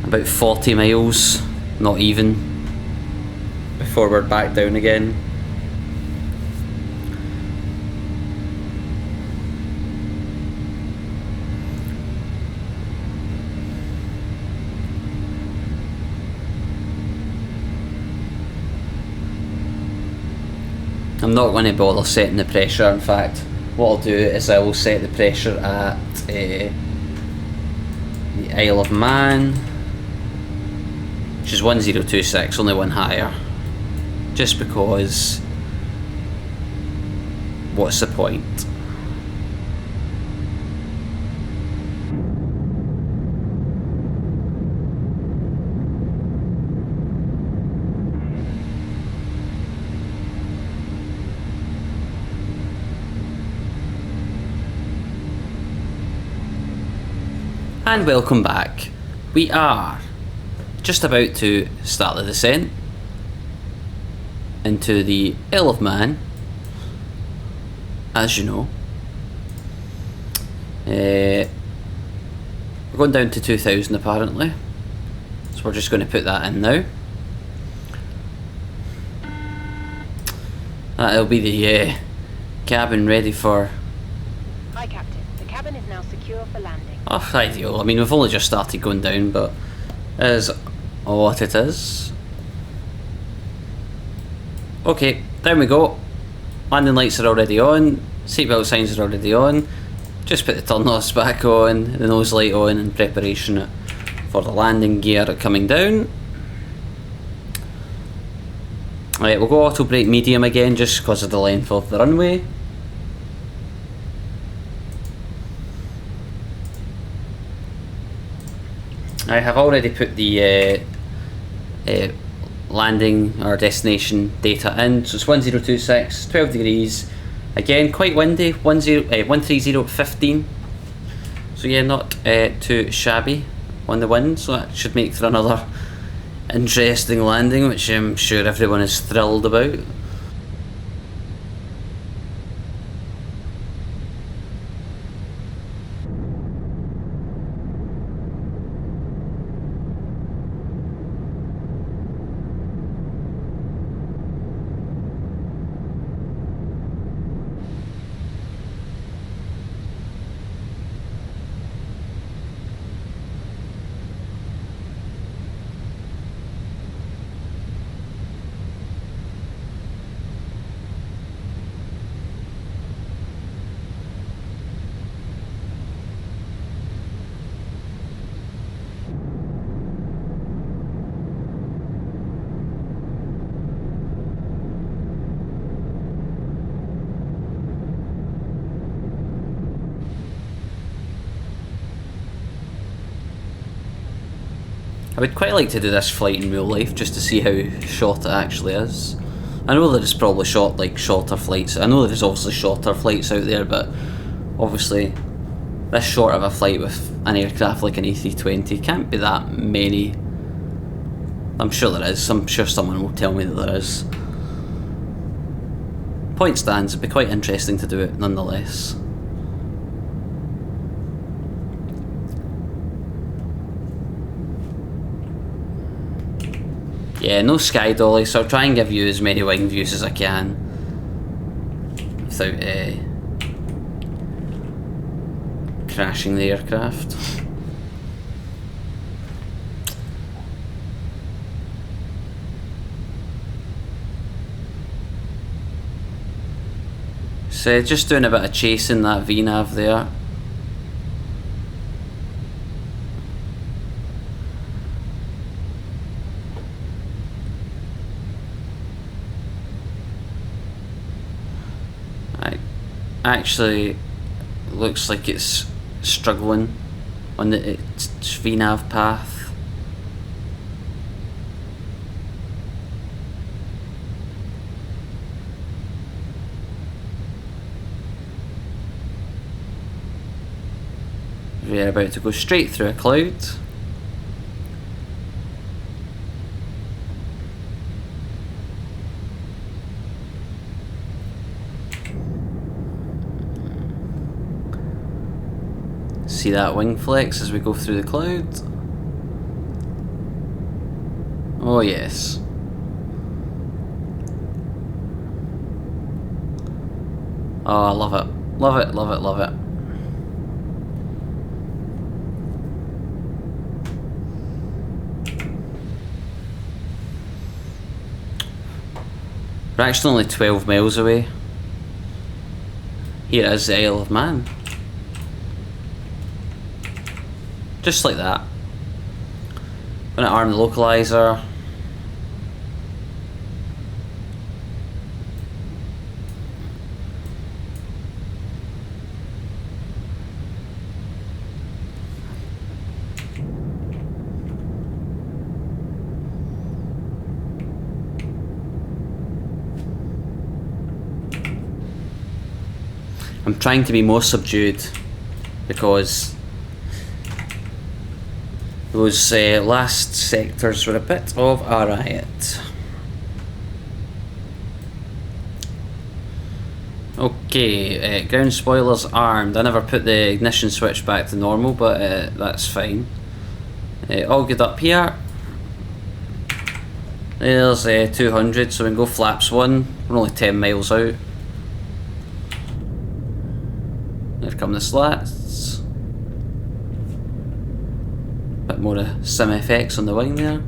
A: About 40 miles, not even, before we're back down again. I'm not going to bother setting the pressure. In fact, what I'll do is I will set the pressure at the Isle of Man, which is 1026, only one higher, just because what's the point? And welcome back. We are just about to start the descent into the Isle of Man, as you know. We're going down to 2000 apparently, so we're just going to put that in now. That'll be the cabin ready for...
B: Hi, Captain. The cabin is now secure for landing.
A: Oh, ideal. I mean, we've only just started going down, but it is what it is. Okay, down we go. Landing lights are already on. Seatbelt signs are already on. Just put the turn lights back on, the nose light on in preparation for the landing gear coming down. Right, we'll go auto brake medium again just because of the length of the runway. I have already put the landing our destination data in. So it's 1026, 12 degrees. Again, quite windy, 130 at 15. So yeah, not too shabby on the wind, so that should make for another interesting landing, which I'm sure everyone is thrilled about. I would quite like to do this flight in real life just to see how short it actually is. I know there's probably shorter flights. I know there's obviously shorter flights out there, but obviously this short of a flight with an aircraft like an A320 can't be that many. I'm sure there is. I'm sure someone will tell me that there is. Point stands, it'd be quite interesting to do it nonetheless. Yeah, no SkyDolly, so I'll try and give you as many wing views as I can without crashing the aircraft. So just doing a bit of chasing that VNav there. Actually looks like it's struggling on its VNav path. We're about to go straight through a cloud. See that wing flex as we go through the cloud? Oh yes. Oh, I love it. Love it, love it, love it. We're actually only 12 miles away. Here is the Isle of Man. Just like that. Gonna arm the localizer. I'm trying to be more subdued because those last sectors were a bit of a riot. Okay, ground spoilers armed. I never put the ignition switch back to normal, but that's fine. All good up here. There's 200, so we can go flaps 1. We're only 10 miles out. There come the slats. Bit more of SimFX on the wing there.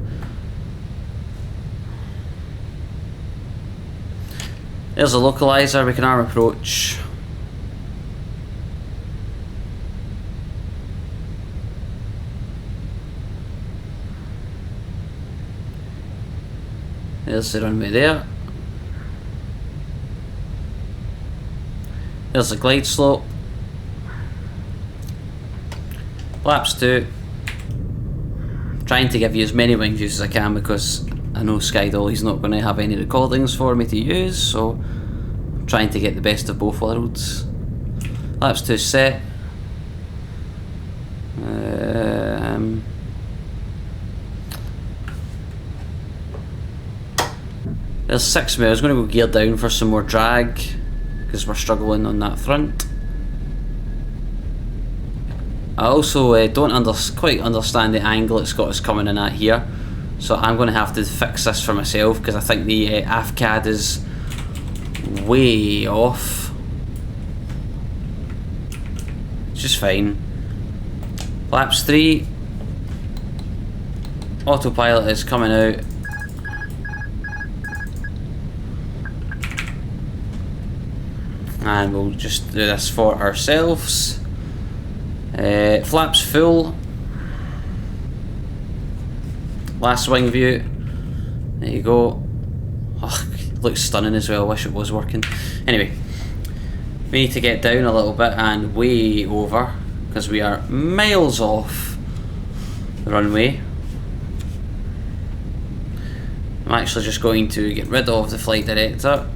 A: There's a localizer, we can arm approach. There's the runway there. There's the glide slope. Flaps 2. Trying to give you as many wing views as I can because I know SkyDolly's not going to have any recordings for me to use, so I'm trying to get the best of both worlds. Laps 2 set. There's 6 minutes. I'm going to go gear down for some more drag because we're struggling on that front. I also don't quite understand the angle it's got us coming in at here, so I'm going to have to fix this for myself because I think the AFCAD is way off. It's just fine. Laps 3. Autopilot is coming out. And we'll just do this for ourselves. Flaps full. Last wing view. There you go. Oh, looks stunning as well. Wish it was working. Anyway, we need to get down a little bit and way over because we are miles off the runway. I'm actually just going to get rid of the flight director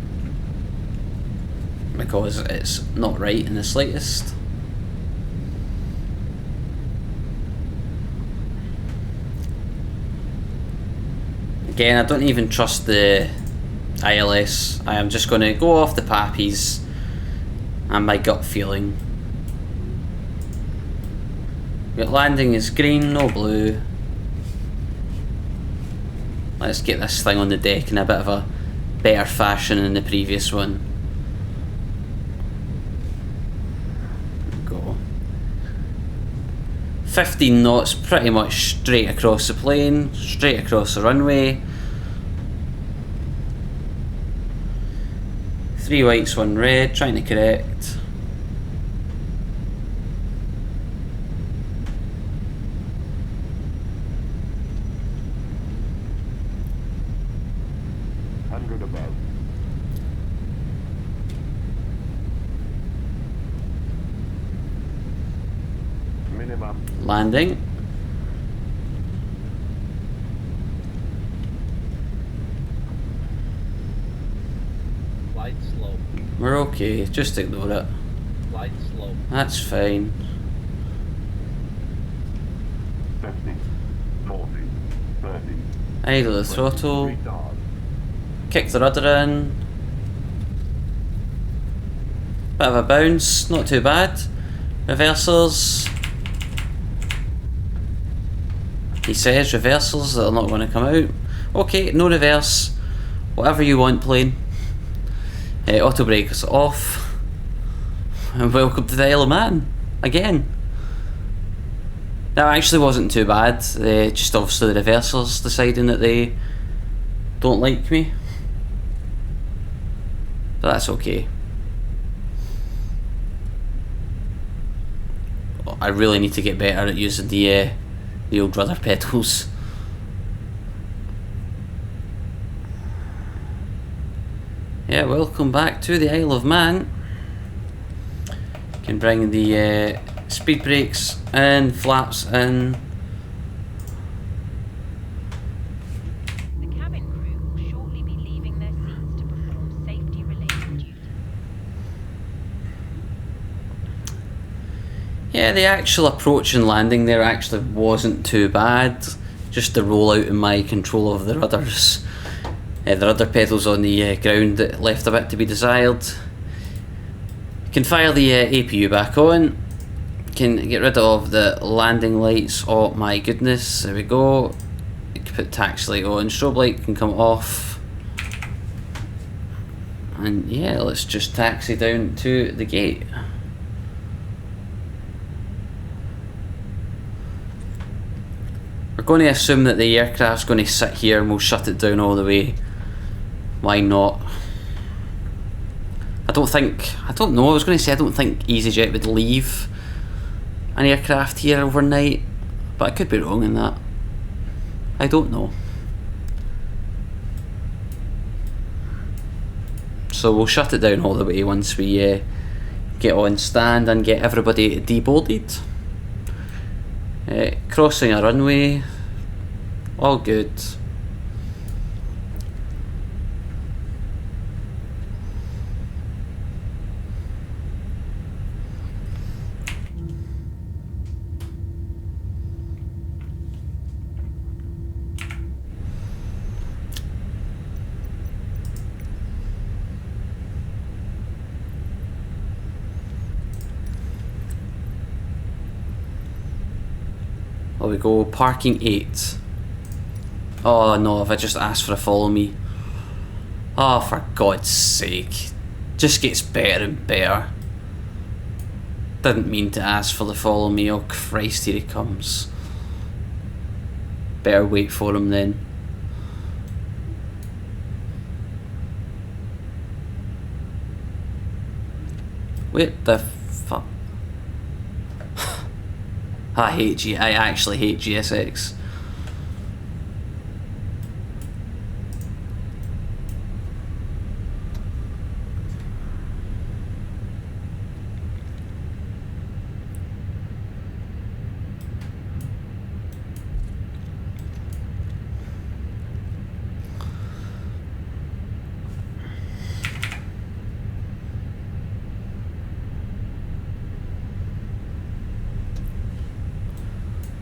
A: because it's not right in the slightest. Again, I don't even trust the ILS. I am just going to go off the pappies and my gut feeling. But landing is green, no blue. Let's get this thing on the deck in a bit of a better fashion than the previous one. Go. 15 knots, pretty much straight across the plane, straight across the runway. 3 whites, 1 red, trying to correct.
C: Above. Minimum.
A: Landing.
D: Flight slow.
A: We're okay, just ignore it.
D: Flight slow.
A: That's fine.
C: 50, 40, 30.
A: Idle the throttle.
C: Retard.
A: Kick the rudder in. Bit of a bounce, not too bad. Reversers. He says reversers that are not going to come out. Okay, no reverse. Whatever you want, plane. Auto brakes off. And welcome to the Isle of Man again. That actually wasn't too bad. Just obviously the reversers deciding that they don't like me. But that's okay. I really need to get better at using the old rudder pedals. Yeah, welcome back to the Isle of Man. Can bring the speed brakes in, flaps in.
B: The cabin crew will shortly be leaving their seats to perform safety-related duties.
A: Yeah, the actual approach and landing there actually wasn't too bad. Just the rollout and my control of the rudders. The rudder pedals on the ground that left a bit to be desired. Can fire the APU back on. Can get rid of the landing lights. Oh my goodness, there we go. You can put taxi light on, strobe light can come off. And yeah, let's just taxi down to the gate. We're going to assume that the aircraft's going to sit here and we'll shut it down all the way. Why not? I don't know, I was going to say I don't think EasyJet would leave an aircraft here overnight, but I could be wrong in that. I don't know. So we'll shut it down all the way once we get on stand and get everybody deboarded. Crossing a runway, all good. Here we go, parking 8. Oh no, have I just asked for a follow me? Oh, for God's sake. Just gets better and better. Didn't mean to ask for the follow me. Oh Christ, here he comes. Better wait for him then. Wait the fuck. I actually hate GSX.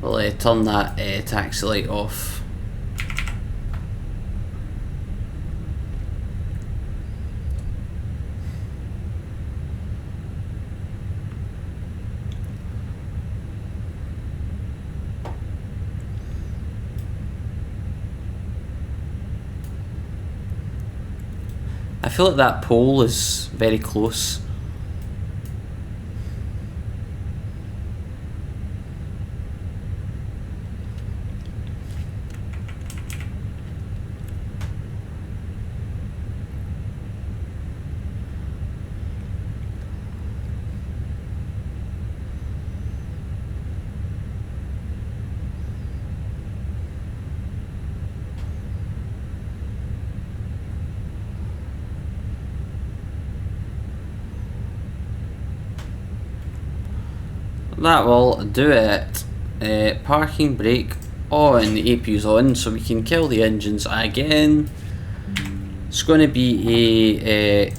A: We'll turn that taxi light off. I feel like that pole is very close. That will do it. Parking brake on, the APU's on, so we can kill the engines again. It's going to be a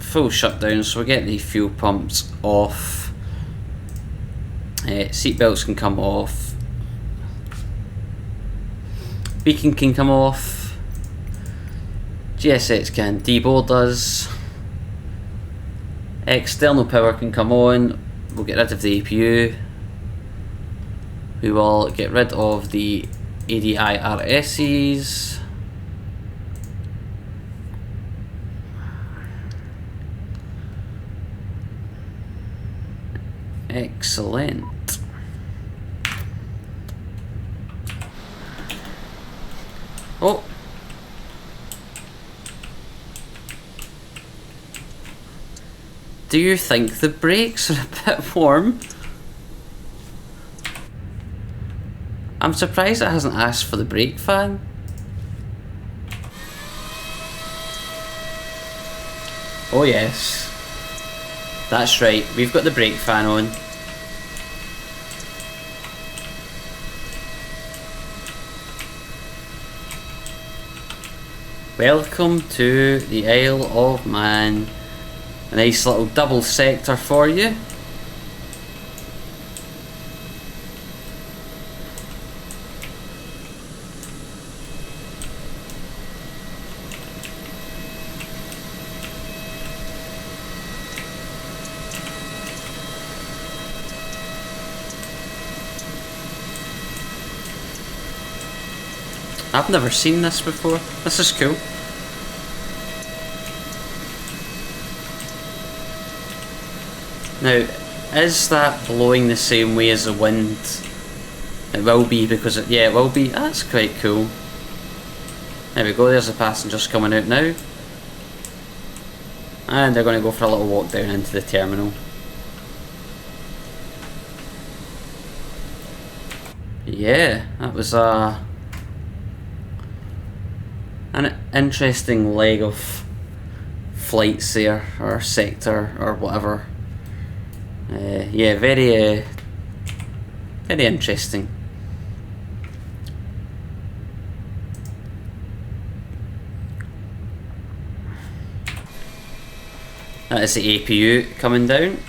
A: full shutdown, so we get the fuel pumps off. Seatbelts can come off. Beacon can come off. GSX can deboard us. External power can come on. We'll get rid of the APU. We will get rid of the ADI-RSs. Excellent. Oh. Do you think the brakes are a bit warm? I'm surprised it hasn't asked for the brake fan. Oh yes. That's right, we've got the brake fan on. Welcome to the Isle of Man. A nice little double sector for you. I've never seen this before. This is cool. Now, is that blowing the same way as the wind? It will be because it, yeah, it will be. That's quite cool. There we go, there's the passengers coming out now. And they're going to go for a little walk down into the terminal. Yeah, that was an interesting leg of flights there, or sector, or whatever. Yeah, very interesting. That is the APU coming down.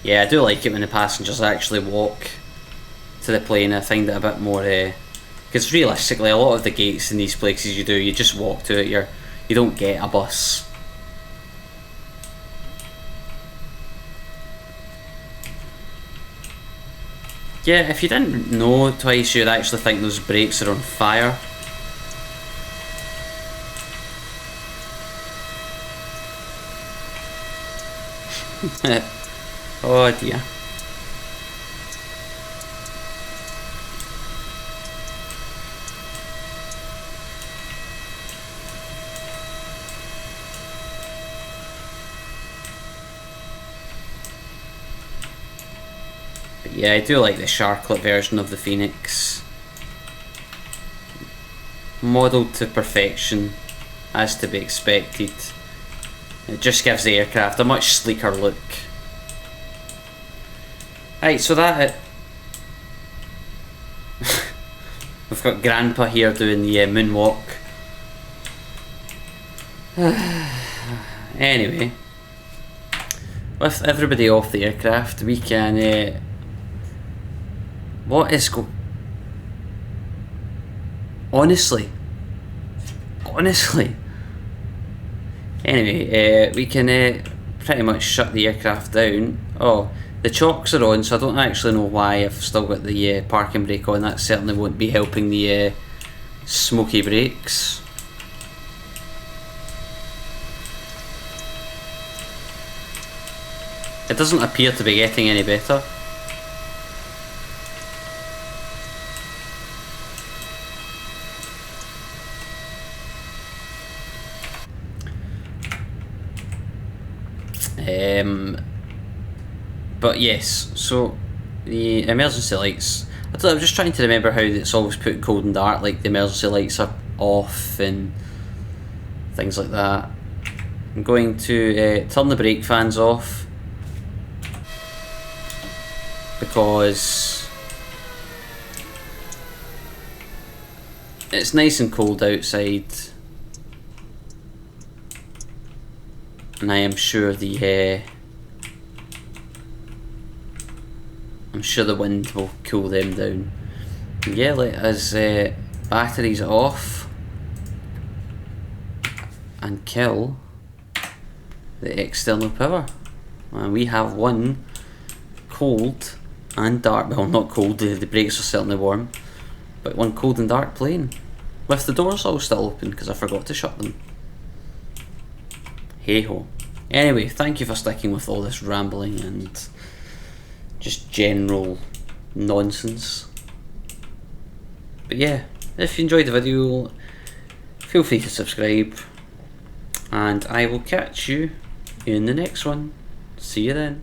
A: Yeah, I do like it when the passengers actually walk to the plane. I find it a bit more Because realistically, a lot of the gates in these places you just walk to it. You don't get a bus. Yeah, if you didn't know twice, you'd actually think those brakes are on fire. Oh dear. But yeah, I do like the Sharklet version of the Fenix. Modelled to perfection, as to be expected. It just gives the aircraft a much sleeker look. Right, so that we've got Grandpa here doing the moonwalk. Anyway, with everybody off the aircraft, we can. What is honestly. Anyway, we can pretty much shut the aircraft down. Oh, the chocks are on, so I don't actually know why I've still got the parking brake on. That certainly won't be helping the smoky brakes. It doesn't appear to be getting any better. But yes, so the emergency lights, I'm just trying to remember how it's always put cold and dark, like the emergency lights are off and things like that. I'm going to turn the brake fans off because it's nice and cold outside, and I am sure the wind will cool them down. Yeah, let us batteries off and kill the external power. And we have one cold and dark, well not cold, the brakes are certainly warm, but one cold and dark plane with the doors all still open because I forgot to shut them. Hey ho. Anyway, thank you for sticking with all this rambling and just general nonsense. But yeah, if you enjoyed the video, feel free to subscribe, and I will catch you in the next one. See you then.